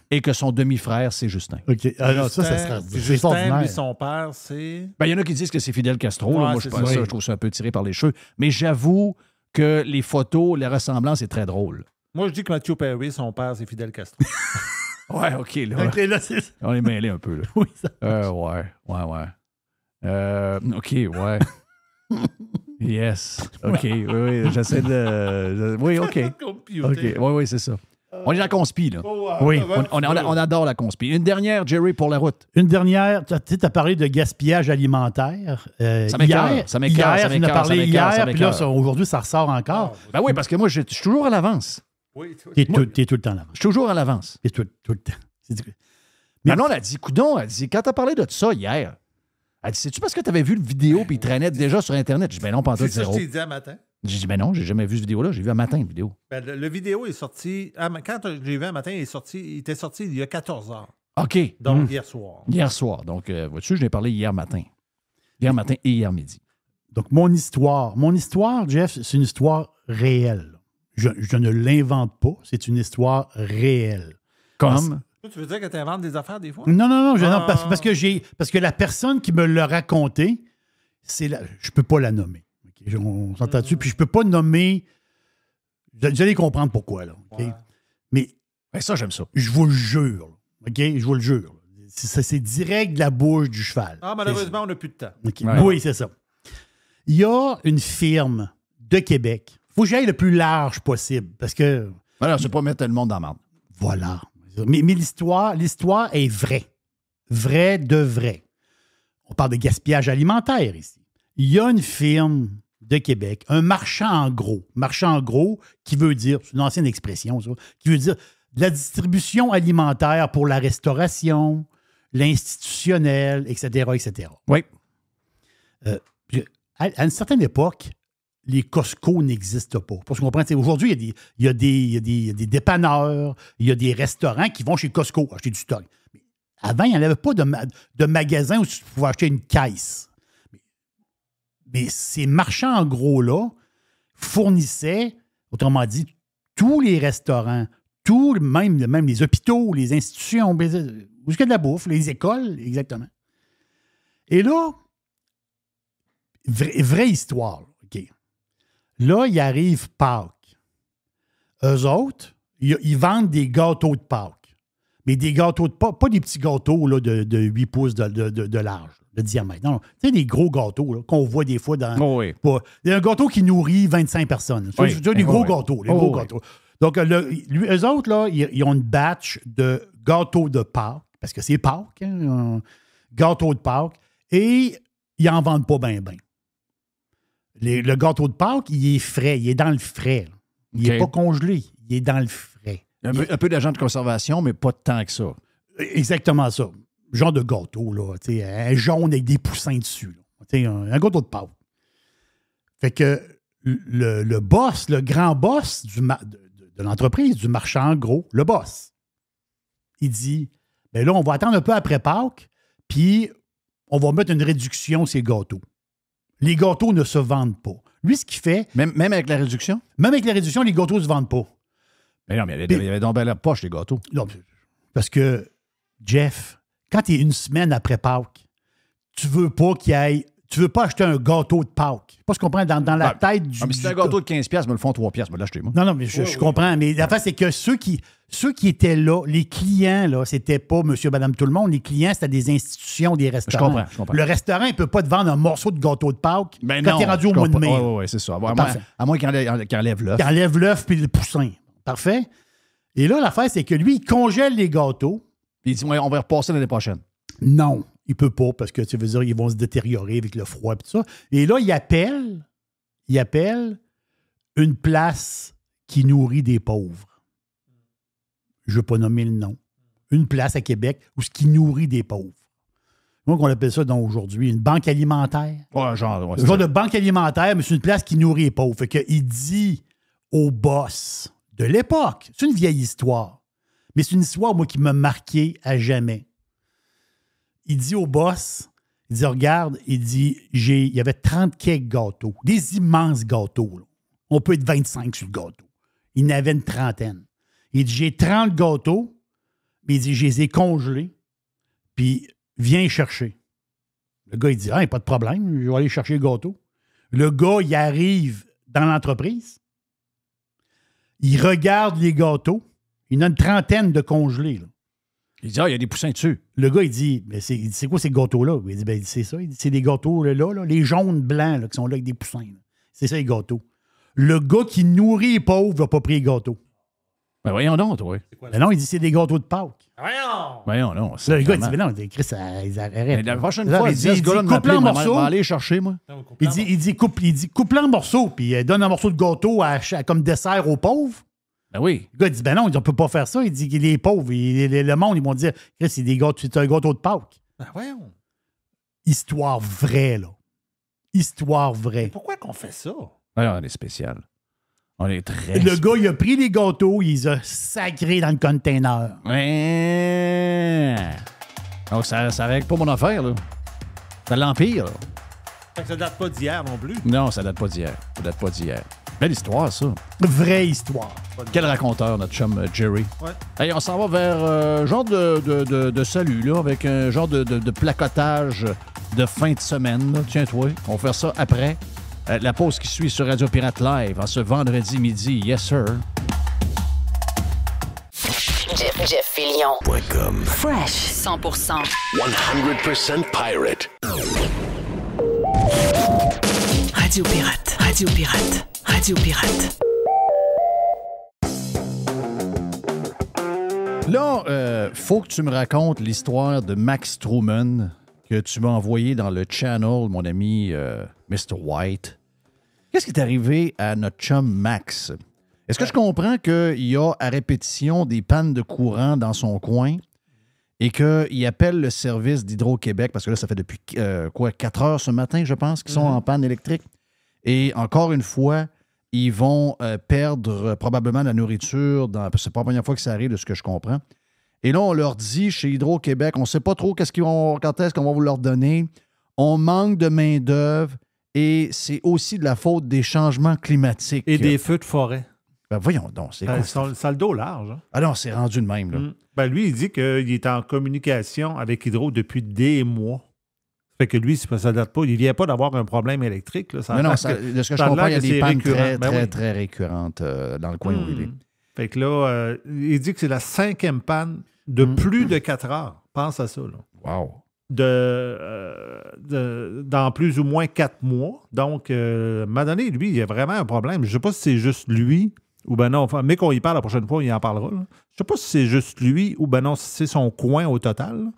Et que son demi-frère, c'est Justin. OK. Alors, ça sera... C'est Justin, extraordinaire. lui, son père, c'est... Ben, il y en a qui disent que c'est Fidel Castro. Là. Ouais, Moi, c'est ça, je trouve ça un peu tiré par les cheveux. Mais j'avoue que les photos, la ressemblance est très drôle. Moi, je dis que Matthew Perry, son père, c'est Fidel Castro. Ouais, OK. Là, OK, là, c'est... on est mêlés un peu. Là. Oui, ça... Ouais. OK, ouais. Yes. OK, oui, j'essaie de... Oui, OK. Oui, c'est ça. On est dans la conspi, là. Oui. On adore la conspi. Une dernière, Jerry, pour la route. Une dernière, tu as parlé de gaspillage alimentaire. Ça m'écoeure, ça m'écoeure, ça tu en as m'écoeure, parlé ça m'écoeure, hier, ça puis là, m'écoeur. aujourd'hui, ça ressort encore. Ben oui, parce que moi, je suis toujours à l'avance. Oui, T'es tout le temps là. Je suis toujours à l'avance. T'es tout le temps. Mais non, elle a dit, coudon, elle dit, quand t'as parlé de ça hier, elle dit, c'est-tu parce que t'avais vu le vidéo puis il traînait déjà sur Internet? J'ai dit, ben non, pas en tout, c'est ça que zéro. je t'ai dit un matin. J'ai dit, ben non, j'ai jamais vu cette vidéo-là. J'ai vu un matin, une vidéo. Ben, le vidéo est sorti... Quand je l'ai vu un matin, il était sorti il y a 14 heures. OK. Donc, hier soir. Hier soir. Donc, vois-tu, je l'ai parlé hier matin. Hier matin et hier midi. Donc, mon histoire, Jeff, c'est une histoire réelle. Je ne l'invente pas, c'est une histoire réelle. Comme? Tu veux dire que tu inventes des affaires des fois? Non, parce que la personne qui me l'a raconté, je peux pas la nommer. Okay? On s'entend dessus, puis je peux pas nommer. Vous allez comprendre pourquoi, là. Okay? Ouais. Mais Ça, j'aime ça. je vous le jure, là, OK? Je vous le jure. C'est direct de la bouche du cheval. Ah, malheureusement, on n'a plus de temps. OK. Ouais. Oui, c'est ça. Il y a une firme de Québec. Il faut que j'aille le plus large possible parce que. Alors, c'est pas mettre le monde dans la merde. Voilà. Mais l'histoire est vraie. Vraie de vrai. On parle de gaspillage alimentaire ici. Il y a une firme de Québec, un marchand en gros. Marchand en gros qui veut dire, c'est une ancienne expression, ça, qui veut dire de la distribution alimentaire pour la restauration, l'institutionnel, etc., etc. Oui. À une certaine époque, les Costco n'existent pas. Parce qu'on comprend, aujourd'hui, il y a des dépanneurs, il y a des restaurants qui vont chez Costco acheter du stock. Mais avant, il n'y en avait pas de magasin où tu pouvais acheter une caisse. Mais ces marchands en gros-là fournissaient, autrement dit, tous les restaurants, même les hôpitaux, les institutions, où il y a de la bouffe, les écoles, exactement. Et là, vraie histoire, OK. Là, il arrive Pâques. Eux autres, ils vendent des gâteaux de Pâques. Mais des gâteaux de Pâques, pas des petits gâteaux là, de 8 pouces de large, de diamètre. Non, tu sais, des gros gâteaux là, qu'on voit des fois dans... Oh oui. Il y a un gâteau qui nourrit 25 personnes. Oui. C'est des gros Oui. gâteaux. Les gros oui. gâteaux. Donc, eux autres, là, ils ont une batch de gâteaux de Pâques, parce que c'est Pâques, hein, gâteaux de Pâques, et ils n'en vendent pas bien. Le gâteau de Pâques, il est frais, il est dans le frais. Là. Il n'est OK. pas congelé, il est dans le frais. Un peu d'agent de conservation, mais pas tant que ça. Exactement ça. Genre de gâteau, là, un jaune avec des poussins dessus. Là. Un gâteau de Pâques. Fait que le boss, le grand boss de l'entreprise, du marchand en gros, le boss, il dit, bien là, on va attendre un peu après Pâques, puis on va mettre une réduction sur ces gâteaux. Les gâteaux ne se vendent pas. Lui, ce qu'il fait, Même avec la réduction? même avec la réduction, les gâteaux ne se vendent pas. Mais non, mais il y avait donc bien la poche, les gâteaux. Non, parce que, Jeff, quand tu es une semaine après Pâques, tu veux pas acheter un gâteau de Pâques. Je sais pas ce qu'on comprend dans la tête du... Mais si c'est un gâteau de 15$, me le font 3$, me l'acheter, moi. Non, mais je comprends. Mais l'affaire, c'est que ceux qui étaient là, les clients, là, c'était pas monsieur, madame, tout le monde. Les clients, c'était des institutions, des restaurants. Je comprends. Le restaurant, il peut pas te vendre un morceau de gâteau de Pâques Ben quand non, tu es rendu au mois de mai. Oui, c'est ça. Parfait. À moins qu'il enlève l'œuf. Il enlève l'œuf puis le poussin. Parfait. Et là, l'affaire, c'est que lui, il congèle les gâteaux. Il dit, ouais, on va repasser l'année prochaine. Non, il peut pas parce que, tu veux dire, ils vont se détériorer avec le froid et tout ça. Et là, il appelle une place qui nourrit des pauvres. Je ne veux pas nommer le nom. Une place à Québec où ce qui nourrit des pauvres. Donc, on appelle ça donc aujourd'hui une banque alimentaire. Ouais, genre, Un genre de banque alimentaire, mais c'est une place qui nourrit les pauvres. Fait qu'il dit au boss de l'époque, c'est une vieille histoire, mais c'est une histoire, moi, qui m'a marqué à jamais. Il dit au boss, il dit, regarde, il dit, il y avait 30 quelques gâteaux, des immenses gâteaux. Là. On peut être 25 sur le gâteau. Il en avait une trentaine. Il dit, j'ai 30 gâteaux, mais il dit, je les ai congelés, puis viens chercher. Le gars, il dit, ah, pas de problème, je vais aller chercher le gâteau. Le gars, il arrive dans l'entreprise, il regarde les gâteaux, il y en a une trentaine de congelés, là. Il dit, il y a des poussins dessus. Le gars, il dit, mais c'est quoi ces gâteaux-là? Il dit, ben, c'est ça. Il dit, c'est des gâteaux là, les jaunes blancs là, qui sont là avec des poussins. Là. C'est ça, les gâteaux. Le gars qui nourrit les pauvres n'a pas pris les gâteaux. Ben voyons donc, toi. Ben non, il dit, c'est des gâteaux de Pâques. Voyons non. Là, le gars, il dit, mais non, Chris, ils arrêtent. La prochaine Là, fois, il il dit, dit, ce gars-là de coupe-le m'appeler, en va morceaux. aller chercher, moi. Il dit, coupe-le en morceaux, puis donne un morceau de gâteau comme dessert aux pauvres. Ben oui. Le gars, il dit, ben non, on ne peut pas faire ça. Il dit qu'il est pauvre. Le monde, ils vont dire, Chris, c'est un gâteau de Pâques. Ben voyons. On est très... Le gars, il a pris les gâteaux, il les a sacrés dans le container. Ouais. Donc, ça règle pas mon affaire, là. C'est l'Empire, là. Fait que ça date pas d'hier non plus. Non, ça date pas d'hier. Ça date pas d'hier. Belle histoire, ça. Vraie histoire. Quel raconteur, notre chum Jerry. Ouais. Hey, on s'en va vers genre de salut, là, avec un genre de placotage de fin de semaine. Là. Tiens-toi, on va faire ça après. La pause qui suit sur Radio Pirate Live en ce vendredi midi. Yes, sir. Jeff Fillion. .com. Fresh. 100%. 100% pirate. Radio Pirate. Radio Pirate. Radio Pirate. Là, faut que tu me racontes l'histoire de Max Truman que tu m'as envoyé dans le channel, mon ami Mr. White. Qu'est-ce qui est arrivé à notre chum Max? Est-ce que je comprends qu'il y a à répétition des pannes de courant dans son coin et qu'il appelle le service d'Hydro-Québec, parce que là, ça fait depuis 4 heures ce matin, je pense, qu'ils sont en panne électrique. Et encore une fois, ils vont perdre probablement la nourriture. C'est pas la première fois que ça arrive, de ce que je comprends. Et là, on leur dit, chez Hydro-Québec, on ne sait pas trop quand est-ce qu'on va vous leur donner. On manque de main-d'œuvre et c'est aussi de la faute des changements climatiques. Et des feux de forêt. Ben voyons donc, c'est quoi? Ça a le dos large. Hein? Ah non, c'est rendu de même, là. Ben lui, il dit qu'il est en communication avec Hydro depuis des mois. Fait que lui, ça ne date pas. Il ne vient pas d'avoir un problème électrique. Là. Non, de ce que je comprends, il y a des pannes très récurrentes dans le coin où il est. Fait que là, il dit que c'est la 5e panne de plus de 4 heures. Pense à ça. Là. Wow. Dans plus ou moins 4 mois. Donc, à un moment donné, lui, il y a vraiment un problème. Je ne sais pas si c'est juste lui ou ben non. Enfin, mais qu'on y parle la prochaine fois, il en parlera. Là. Je ne sais pas si c'est juste lui ou ben non, si c'est son coin au total. Là.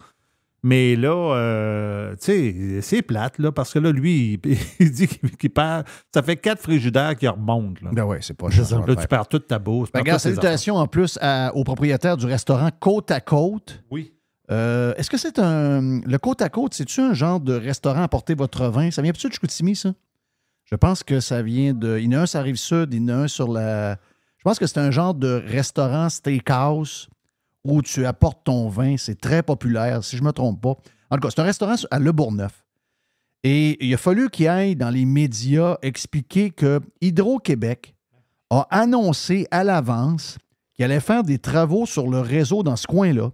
Mais là, tu sais, c'est plate, là, parce que là, lui, il dit qu'il perd. Ça fait 4 frigidaires qui remontent. Là. Ben oui, c'est pas juste. Là, tu perds toute ta bourse. Regarde, salutations en plus au propriétaire du restaurant Côte à Côte. Oui. Est-ce que c'est le Côte à Côte, c'est-tu un genre de restaurant apportez votre vin? Ça vient peut-être de Chicoutimi, ça? Je pense que ça vient de. Il y en a un sur la Rive-Sud, il y en a un sur la. Je pense que c'est un genre de restaurant steakhouse où tu apportes ton vin. C'est très populaire, si je ne me trompe pas. En tout cas, c'est un restaurant à Le Bourgneuf. Et il a fallu qu'il aille dans les médias expliquer que Hydro-Québec a annoncé à l'avance qu'il allait faire des travaux sur le réseau dans ce coin-là,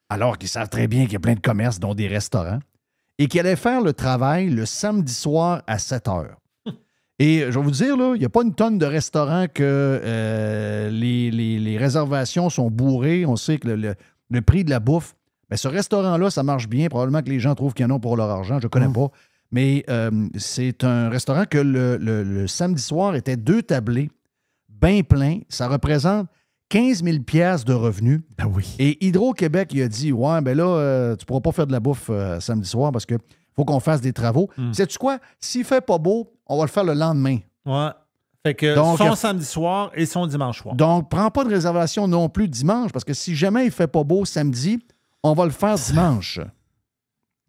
alors qu'ils savent très bien qu'il y a plein de commerces, dont des restaurants, et qu'il allait faire le travail le samedi soir à 7 heures. Et je vais vous dire, là, il n'y a pas une tonne de restaurants que les réservations sont bourrées. On sait que le prix de la bouffe, bien, ce restaurant-là, ça marche bien. Probablement que les gens trouvent qu'ils en ont pour leur argent. Je ne connais pas. Mais c'est un restaurant que le samedi soir était 2 tablés, bien plein. Ça représente 15 000 $ de revenus. Ben oui. Et Hydro-Québec, il a dit, ouais, ben là, tu ne pourras pas faire de la bouffe samedi soir parce que faut qu'on fasse des travaux. Sais-tu quoi? S'il ne fait pas beau, on va le faire le lendemain. Ouais. Fait que donc, son samedi soir et son dimanche soir. Donc, prends pas de réservation non plus dimanche, parce que si jamais il ne fait pas beau samedi, on va le faire dimanche.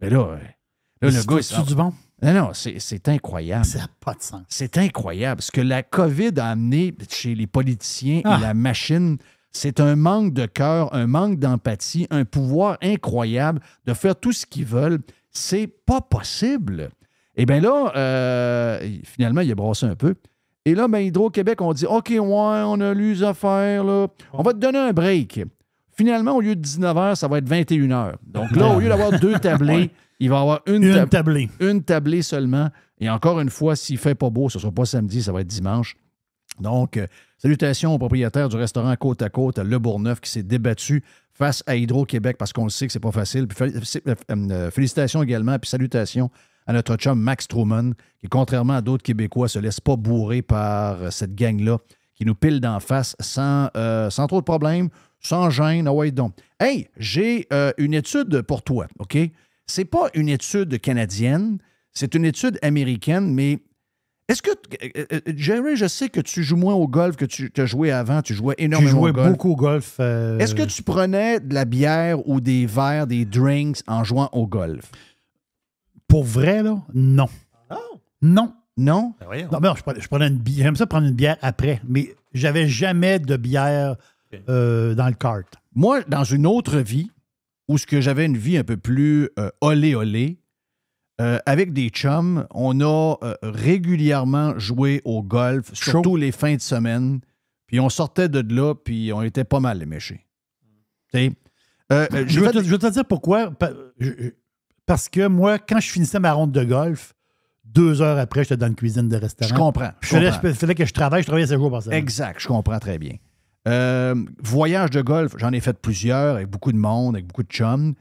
Mais là le gars... C'est du bon? Non, c'est incroyable. Ça n'a pas de sens. C'est incroyable. Ce que la COVID a amené chez les politiciens et la machine, c'est un manque de cœur, un manque d'empathie, un pouvoir incroyable de faire tout ce qu'ils veulent. C'est pas possible. Et bien là, finalement, il a brassé un peu. Et là, ben, Hydro-Québec, on dit « OK, ouais, on a lu les affaires, là. On va te donner un break. » Finalement, au lieu de 19h, ça va être 21h. Donc là, au lieu d'avoir 2 tablés, il va y avoir une tablée. Une tablée seulement. Et encore une fois, s'il ne fait pas beau, ce ne sera pas samedi, ça va être dimanche. Donc, salutations au propriétaire du restaurant Côte à Côte, Le Bourgneuf, qui s'est débattu face à Hydro-Québec parce qu'on le sait que c'est pas facile. Puis, félicitations également, puis salutations à notre chum Max Truman, qui, contrairement à d'autres Québécois, ne se laisse pas bourrer par cette gang-là, qui nous pile d'en face sans trop de problèmes, sans gêne. Ah ouais, donc. Hey, j'ai une étude pour toi, OK? C'est pas une étude canadienne, c'est une étude américaine, mais est-ce que, Jerry, je sais que tu joues moins au golf que tu as joué avant, tu jouais énormément au golf. Je jouais beaucoup au golf. Est-ce que tu prenais de la bière ou des verres, des drinks en jouant au golf? Pour vrai, là, non. Oh. Non. Non? Ben voyons. Non, je prenais une bière. J'aime ça prendre une bière après, mais j'avais jamais de bière dans le cart. Moi, dans une autre vie, où ce que j'avais une vie un peu plus olé-olé, avec des chums, on a régulièrement joué au golf, surtout les fins de semaine, puis on sortait de là, puis on était pas mal éméchés. Tu sais? Je vais te dire pourquoi. Parce que moi, quand je finissais ma ronde de golf, 2 heures après, j'étais dans une cuisine de restaurant. Je comprends. Il fallait que je travaillais 7 jours par semaine. Exact, je comprends très bien. Voyage de golf, j'en ai fait plusieurs avec beaucoup de monde, avec beaucoup de chums.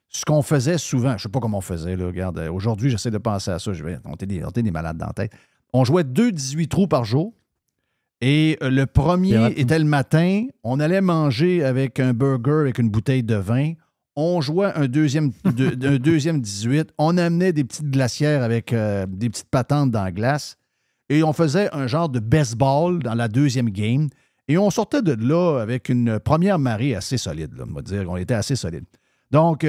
Ce qu'on faisait souvent, je ne sais pas comment on faisait, là, regarde, aujourd'hui, j'essaie de penser à ça, on était des malades dans la tête. On jouait 2 18 trous par jour et le premier était le matin, on allait manger avec un burger, avec une bouteille de vin, on jouait un deuxième 18, on amenait des petites glacières avec des petites patentes dans la glace et on faisait un genre de baseball dans la deuxième game. Et on sortait de là avec une première marée assez solide, là, on va dire. On était assez solide. Donc,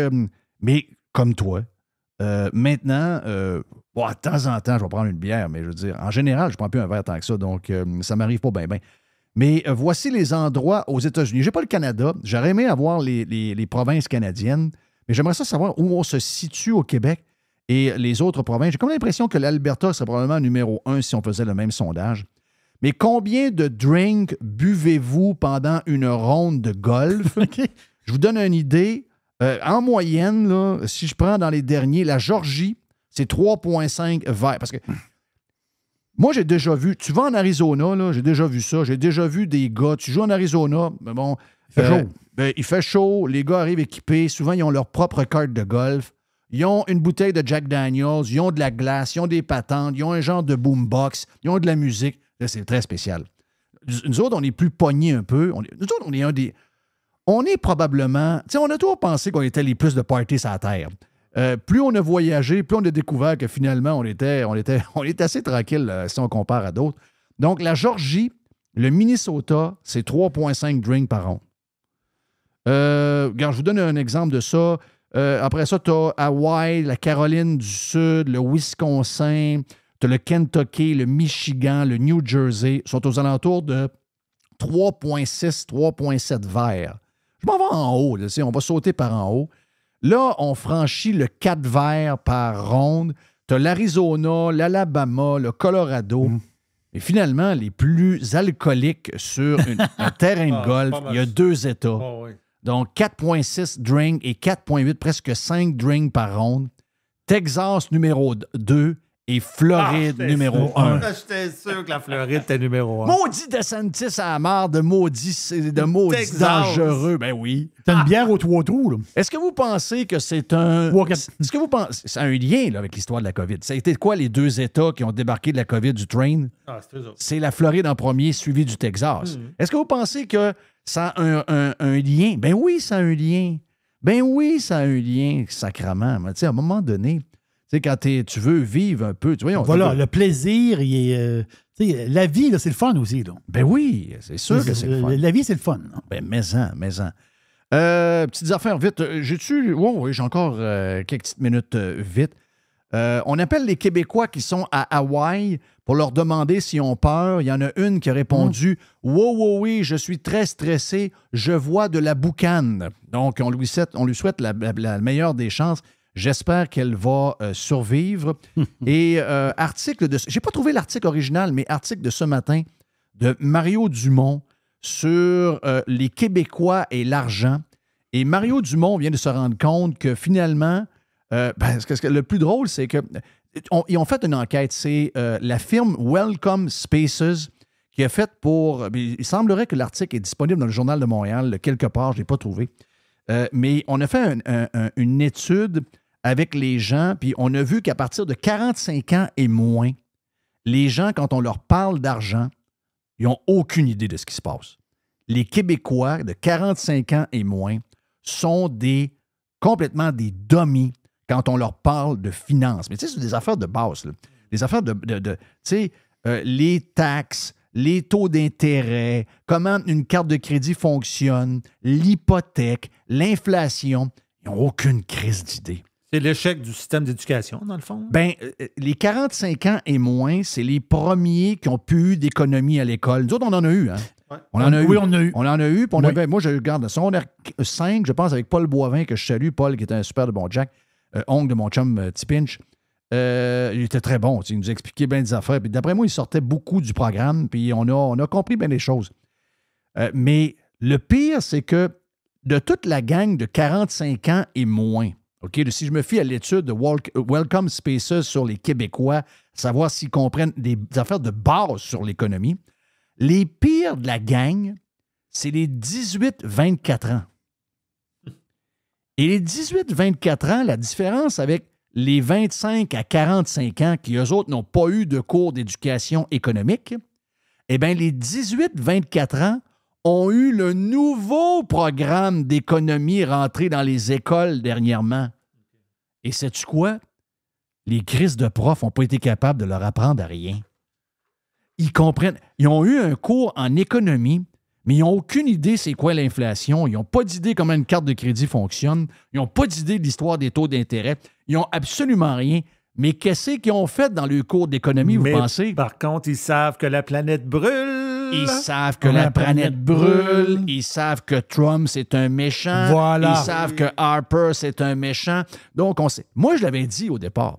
mais comme toi, maintenant, de temps en temps, je vais prendre une bière, mais je veux dire, en général, je ne prends plus un verre tant que ça, donc ça ne m'arrive pas bien. Mais voici les endroits aux États-Unis. Je n'ai pas le Canada. J'aurais aimé avoir les provinces canadiennes, mais j'aimerais ça savoir où on se situe au Québec et les autres provinces. J'ai comme l'impression que l'Alberta serait probablement numéro 1 si on faisait le même sondage. Mais combien de drinks buvez-vous pendant une ronde de golf? Je vous donne une idée. En moyenne, là, si je prends dans les derniers, la Georgie, c'est 3,5 verres. Parce que moi, j'ai déjà vu, tu vas en Arizona, là, j'ai déjà vu ça. J'ai déjà vu des gars, tu joues en Arizona, mais bon, il fait chaud. Il fait chaud, les gars arrivent équipés, souvent ils ont leur propre carte de golf. Ils ont une bouteille de Jack Daniels, ils ont de la glace, ils ont des patentes, ils ont un genre de boombox, ils ont de la musique. Là, c'est très spécial. Nous autres, on est plus pognés un peu. Nous autres, on est un des... On est probablement... Tu sais, on a toujours pensé qu'on était les plus de parties sur la Terre. Plus on a voyagé, plus on a découvert que finalement, on était assez tranquille si on compare à d'autres. Donc, la Georgie, le Minnesota, c'est 3,5 drinks par ronde. Regarde, je vous donne un exemple de ça. Après ça, tu as Hawaï, la Caroline du Sud, le Wisconsin... Tu as le Kentucky, le Michigan, le New Jersey, sont aux alentours de 3,6, 3,7 verres. Je m'en vais en haut, là, on va sauter par en haut. Là, on franchit le 4 verres par ronde. Tu as l'Arizona, l'Alabama, le Colorado. Et finalement, les plus alcooliques sur un terrain de golf, il y a 2 États. Oh, oui. Donc, 4,6 drinks et 4,8, presque 5 drinks par ronde. Texas, numéro 2. Et Floride, numéro 1. J'étais sûr que la Floride était numéro 1. Maudit DeSantis à la marre de maudit dangereux. Ben oui. T'as une bière aux 3 trous, là. Est-ce que vous pensez que c'est un... Est-ce que vous pensez... C'est un lien là, avec l'histoire de la COVID. Ça a été quoi les 2 États qui ont débarqué de la COVID du train? C'est la Floride en premier, suivi du Texas. Est-ce que vous pensez que ça a un lien? Ben oui, ça a un lien. Ben oui, ça a un lien, sacrement. Mais tu sais, à un moment donné... Tu sais, quand tu veux vivre un peu, tu vois... Voilà, le plaisir, il est... la vie, là, c'est le fun aussi, là. Ben oui, c'est sûr que c'est le fun. La vie, c'est le fun. Là. Ben, mais-en. Petites affaires vite. Oui, j'ai encore quelques petites minutes vite. On appelle les Québécois qui sont à Hawaï pour leur demander s'ils ont peur. Il y en a une qui a répondu « oui, je suis très stressé, je vois de la boucane. » Donc, on lui souhaite la meilleure des chances. J'espère qu'elle va survivre. Et article de... J'ai pas trouvé l'article original, mais article de ce matin de Mario Dumont sur les Québécois et l'argent. Et Mario Dumont vient de se rendre compte que finalement, le plus drôle, c'est que ils ont fait une enquête. C'est la firme Welcome Spaces qui a fait pour... Il semblerait que l'article est disponible dans le Journal de Montréal, quelque part, je ne l'ai pas trouvé. Mais on a fait une étude avec les gens, puis on a vu qu'à partir de 45 ans et moins, les gens, quand on leur parle d'argent, ils n'ont aucune idée de ce qui se passe. Les Québécois de 45 ans et moins sont complètement des dummies quand on leur parle de finances. Mais tu sais, c'est des affaires de base, là. Des affaires tu sais, les taxes, les taux d'intérêt, comment une carte de crédit fonctionne, l'hypothèque, l'inflation. Ils n'ont aucune crise d'idée. C'est l'échec du système d'éducation, dans le fond. Ben, les 45 ans et moins, c'est les premiers qui ont plus eu d'économie à l'école. Nous autres, on en a eu, hein? Ouais. On en a eu. Oui, on en a eu. On en a eu. Puis on Oui. avait, moi, je regarde, secondaire 5, je pense, avec Paul Boivin, que je salue. Paul, qui était un super de bon Jack, oncle de mon chum T-Pinch. Il était très bon. Il nous expliquait bien des affaires. Puis d'après moi, il sortait beaucoup du programme. Puis on a compris bien les choses. Mais le pire, c'est que de toute la gang de 45 ans et moins, OK, si je me fie à l'étude de Welcome Spaces sur les Québécois, savoir s'ils comprennent des affaires de base sur l'économie, les pires de la gang, c'est les 18-24 ans. Et les 18-24 ans, la différence avec les 25 à 45 ans qui, eux autres, n'ont pas eu de cours d'éducation économique, eh bien, les 18-24 ans ont eu le nouveau programme d'économie rentré dans les écoles dernièrement. Et sais-tu quoi? Les crises de profs n'ont pas été capables de leur apprendre à rien. Ils comprennent. Ils ont eu un cours en économie, mais ils n'ont aucune idée c'est quoi l'inflation. Ils n'ont pas d'idée comment une carte de crédit fonctionne. Ils n'ont pas d'idée de l'histoire des taux d'intérêt. Ils n'ont absolument rien. Mais qu'est-ce qu'ils ont fait dans le cours d'économie, vous pensez? Par contre, ils savent que la planète brûle. Ils savent que la planète brûle. Ils savent que Trump, c'est un méchant. Voilà. Ils savent que Harper, c'est un méchant. Donc, on sait. Moi, je l'avais dit au départ.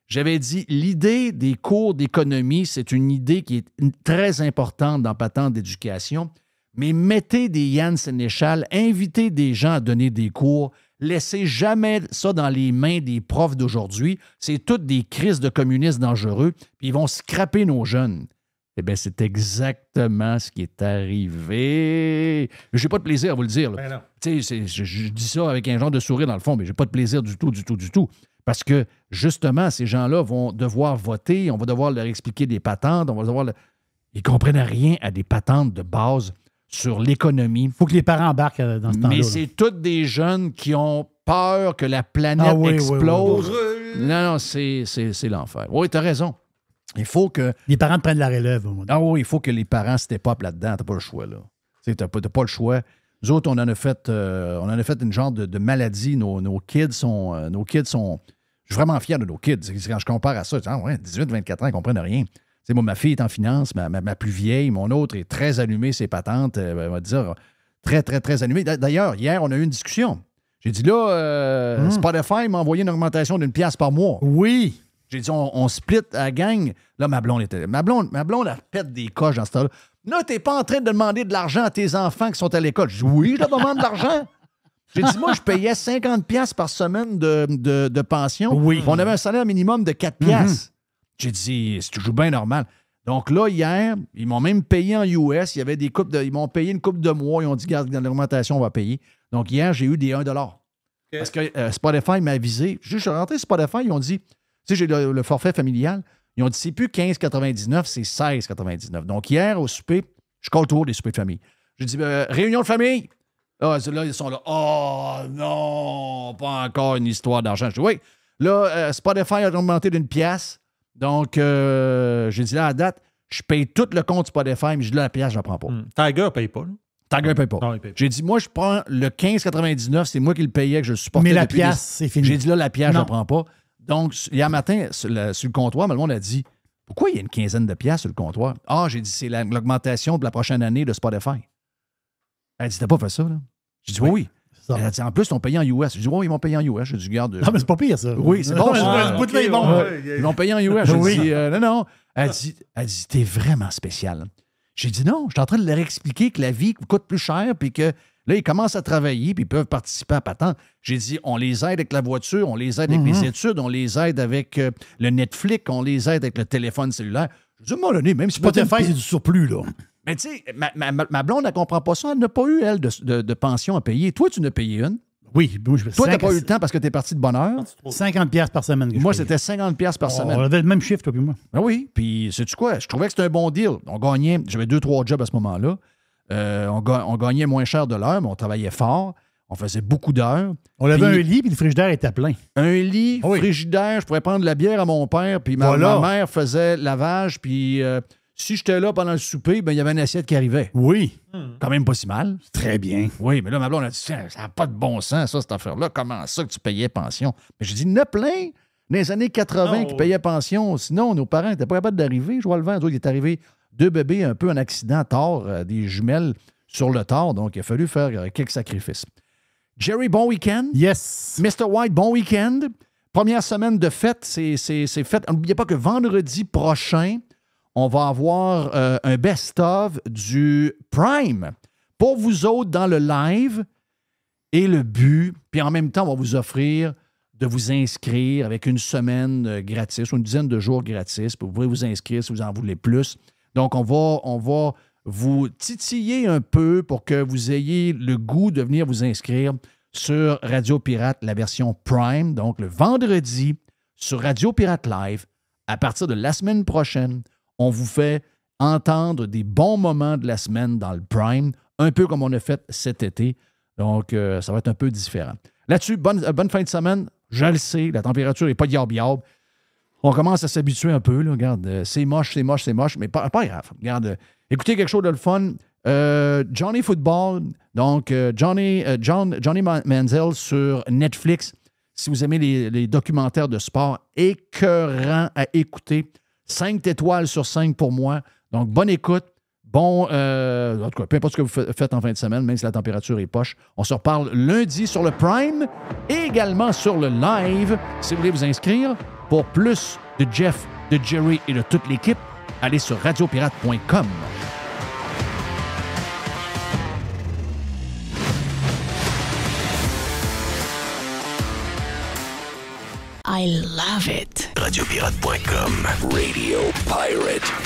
J'avais dit, l'idée des cours d'économie, c'est une idée qui est très importante dans Patente d'éducation, mais mettez des Yann Sénéchal, invitez des gens à donner des cours, laissez jamais ça dans les mains des profs d'aujourd'hui. C'est toutes des crises de communistes dangereux, puis ils vont scraper nos jeunes. Eh bien, c'est exactement ce qui est arrivé. Je n'ai pas de plaisir à vous le dire. Ben non. Tu sais, je dis ça avec un genre de sourire dans le fond, mais je n'ai pas de plaisir du tout. Parce que, justement, ces gens-là vont devoir voter, on va devoir leur expliquer des patentes, on va devoir... Ils ne comprennent rien à des patentes de base sur l'économie. Il faut que les parents embarquent dans ce temps-là. Mais là. c'est tous des jeunes qui ont peur que la planète explose. Non, c'est l'enfer. Oui, tu as raison. Il faut que... Les parents prennent la relève. Ah oui, il faut que les parents step up là-dedans. T'as pas le choix, là. Tu n'as pas le choix. Nous autres, on en a fait une genre de maladie. Nos kids sont... Je suis vraiment fier de nos kids. Quand je compare à ça, 18-24 ans, ils ne comprennent rien. T'sais, moi, ma fille est en finance, ma plus vieille, mon autre est très allumée, ses patentes, elle va dire très, très, très allumée. D'ailleurs, hier, on a eu une discussion. J'ai dit là, Spotify m'a envoyé une augmentation d'une pièce par mois. Oui. J'ai dit, on split à la gang. Là, ma blonde, elle pète des coches dans ce temps-là. Là, t'es pas en train de demander de l'argent à tes enfants qui sont à l'école. Je dis, oui, je leur demande de l'argent. J'ai dit, moi, je payais 50$ par semaine de pension. Oui. On avait un salaire minimum de 4$. J'ai dit, c'est toujours bien normal. Donc là, hier, ils m'ont même payé en US. Il y avait ils m'ont payé une couple de mois. Ils ont dit, regarde, dans l'augmentation, on va payer. Donc hier, j'ai eu des 1$. Okay. Parce que Spotify m'a avisé. Je suis rentré sur Spotify, ils ont dit, tu sais, j'ai le forfait familial. Ils ont dit, c'est plus 15,99, c'est 16,99. Donc hier, au souper, je colle toujours des soupers de famille. J'ai dit, réunion de famille. Là, ils sont là. Oh non, pas encore une histoire d'argent. Je dis, oui. Là, Spotify a augmenté d'une pièce. Donc, j'ai dit là, à date, je paye tout le compte Spotify, mais je dis là, la pièce, je ne la prends pas. Tiger ne paye pas. Là. Tiger ne paye pas. Non, il paye pas. J'ai dit, moi, je prends le 15,99, c'est moi qui le payais, que je le supportais. Mais la pièce, c'est fini. J'ai dit là, la pièce, je ne la prends pas. Donc, hier matin, sur le comptoir, le monde a dit, pourquoi il y a une quinzaine de pièces sur le comptoir? Ah, j'ai dit, c'est l'augmentation de la prochaine année de Spotify. Elle dit, t'as pas fait ça, là? J'ai dit, oui. Elle a dit, en plus, ils m'ont payé en US. J'ai dit, oui, ils m'ont payé en US. J'ai dit, garde. Non, mais c'est pas pire, ça. Oui, c'est bon. Ce bout-là est bon. Ils m'ont payé en US. J'ai dit, non. Elle dit, t'es vraiment spécial. J'ai dit, non, je suis en train de leur expliquer que la vie coûte plus cher, puis que là, ils commencent à travailler, puis ils peuvent participer à Patente. J'ai dit, on les aide avec la voiture, on les aide avec les études, on les aide avec le Netflix, on les aide avec le téléphone cellulaire. Je dis, à un moment donné, même si Spotify, c'est du surplus, là. Mais tu sais, ma blonde, elle ne comprend pas ça. Elle n'a pas eu, elle, de pension à payer. Toi, tu n'as payé une. Oui. Toi, tu n'as pas eu le temps parce que tu es parti de bonne heure. 50$ par semaine. Moi, c'était 50$ par semaine. On avait le même chiffre, toi puis moi. Ben oui. Puis, sais-tu quoi? Je trouvais que c'était un bon deal. On gagnait, j'avais 2-3 jobs à ce moment-là. On gagnait moins cher de l'heure, mais on travaillait fort. On faisait beaucoup d'heures. On avait un lit, puis le frigidaire était plein. Un lit, frigidaire, je pourrais prendre de la bière à mon père, puis ma mère faisait lavage, puis Si j'étais là pendant le souper, ben il y avait une assiette qui arrivait. Oui. Quand même pas si mal. Très bien. Oui, mais là, ma blonde a dit, tiens, ça n'a pas de bon sens, ça, cette affaire-là. Comment ça que tu payais pension? Mais j'ai dit, il y en a plein dans les années 80 qui payaient pension. Sinon, nos parents n'étaient pas capables d'arriver. Je vois le vent. Il est arrivé 2 bébés, un peu en accident tard, des jumelles sur le tard. Donc, il a fallu faire quelques sacrifices. Jerry, bon week-end. Yes. Mr. White, bon week-end. Première semaine de fête, c'est fait. N'oubliez pas que vendredi prochain, on va avoir un best-of du Prime pour vous autres dans le live et le but. Puis en même temps, on va vous offrir de vous inscrire avec une semaine gratis ou une dizaine de jours gratis. Vous pouvez vous inscrire si vous en voulez plus. Donc, on va vous titiller un peu pour que vous ayez le goût de venir vous inscrire sur Radio Pirate, la version Prime. Donc, le vendredi, sur Radio Pirate Live, à partir de la semaine prochaine, on vous fait entendre des bons moments de la semaine dans le Prime, un peu comme on a fait cet été. Donc, ça va être un peu différent. Là-dessus, bonne fin de semaine. Je le sais, la température n'est pas diable. On commence à s'habituer un peu. Là. Regarde, c'est moche, mais pas grave. Regarde, écoutez quelque chose de le fun. Johnny Football, donc Johnny Manziel sur Netflix. Si vous aimez les documentaires de sport, écœurant à écouter. 5 étoiles sur 5 pour moi. Donc, bonne écoute. En tout cas, peu importe ce que vous faites en fin de semaine, même si la température est poche. On se reparle lundi sur le Prime et également sur le live. Si vous voulez vous inscrire pour plus de Jeff, de Jerry et de toute l'équipe, allez sur radiopirate.com. I love it. Radiopirate.com. Radio Pirate.